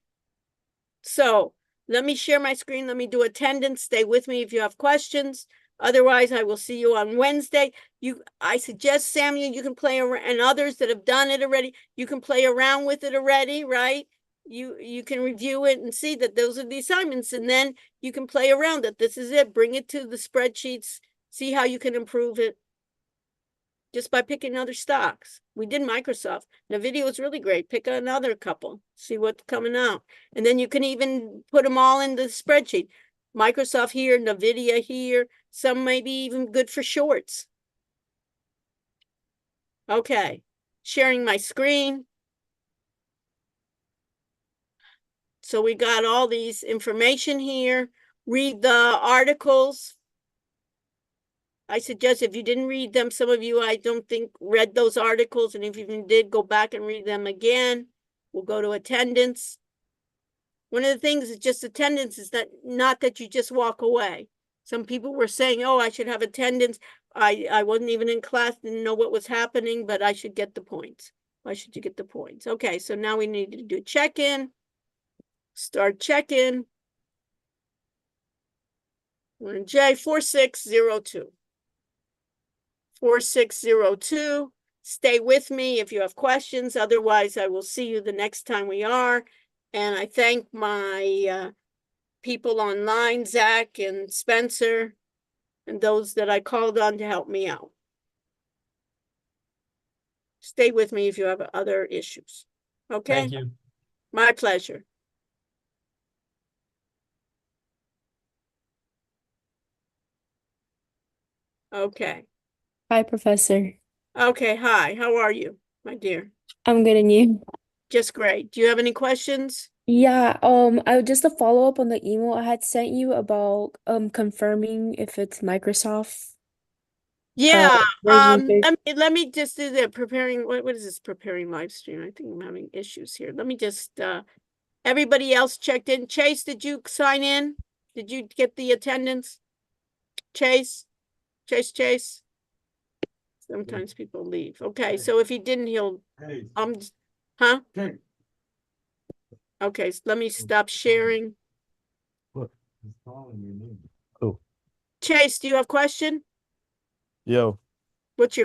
S1: So let me share my screen. Let me do attendance. Stay with me if you have questions. Otherwise, I will see you on Wednesday. I suggest, Samuel, you can play around, and others that have done it already, you can play around with it already, right? You can review it and see that those are the assignments, and then you can play around it. This is it. Bring it to the spreadsheets. See how you can improve it just by picking other stocks. We did Microsoft. NVIDIA was really great. Pick another couple. See what's coming out. And then you can even put them all in the spreadsheet. Microsoft here, NVIDIA here. Some may be even good for shorts. Okay. Sharing my screen. So we got all these information here. Read the articles. I suggest if you didn't read them, some of you, I don't think, read those articles. And if you even did, go back and read them again. We'll go to attendance. One of the things is just attendance is that not that you just walk away. Some people were saying, oh, I should have attendance. I wasn't even in class, didn't know what was happening, but I should get the points. Why should you get the points? Okay, so now we need to do check-in. Start check-in. We're in J4602. 4602. Stay with me if you have questions. Otherwise, I will see you the next time we are. And I thank my people online, Zach and Spencer, and those that I called on to help me out. Stay with me if you have other issues. Okay?
S8: Thank you.
S1: My pleasure. Okay.
S5: Hi, Professor.
S1: Okay, hi. How are you, my dear?
S5: I'm good, and you?
S1: Just great. Do you have any questions?
S5: Yeah, I just a follow up on the email I had sent you about confirming if it's Microsoft
S1: Yeah,
S5: version 13.
S1: let me just do the preparing. What is this preparing live stream? I think I'm having issues here. Let me just everybody else checked in. Chase, did you sign in? Did you get the attendance? Chase? Sometimes people leave. Okay, so if he didn't, he'll huh? Okay, so let me stop sharing.
S6: Oh.
S1: Chase, do you have a question?
S6: Yo.
S1: What's your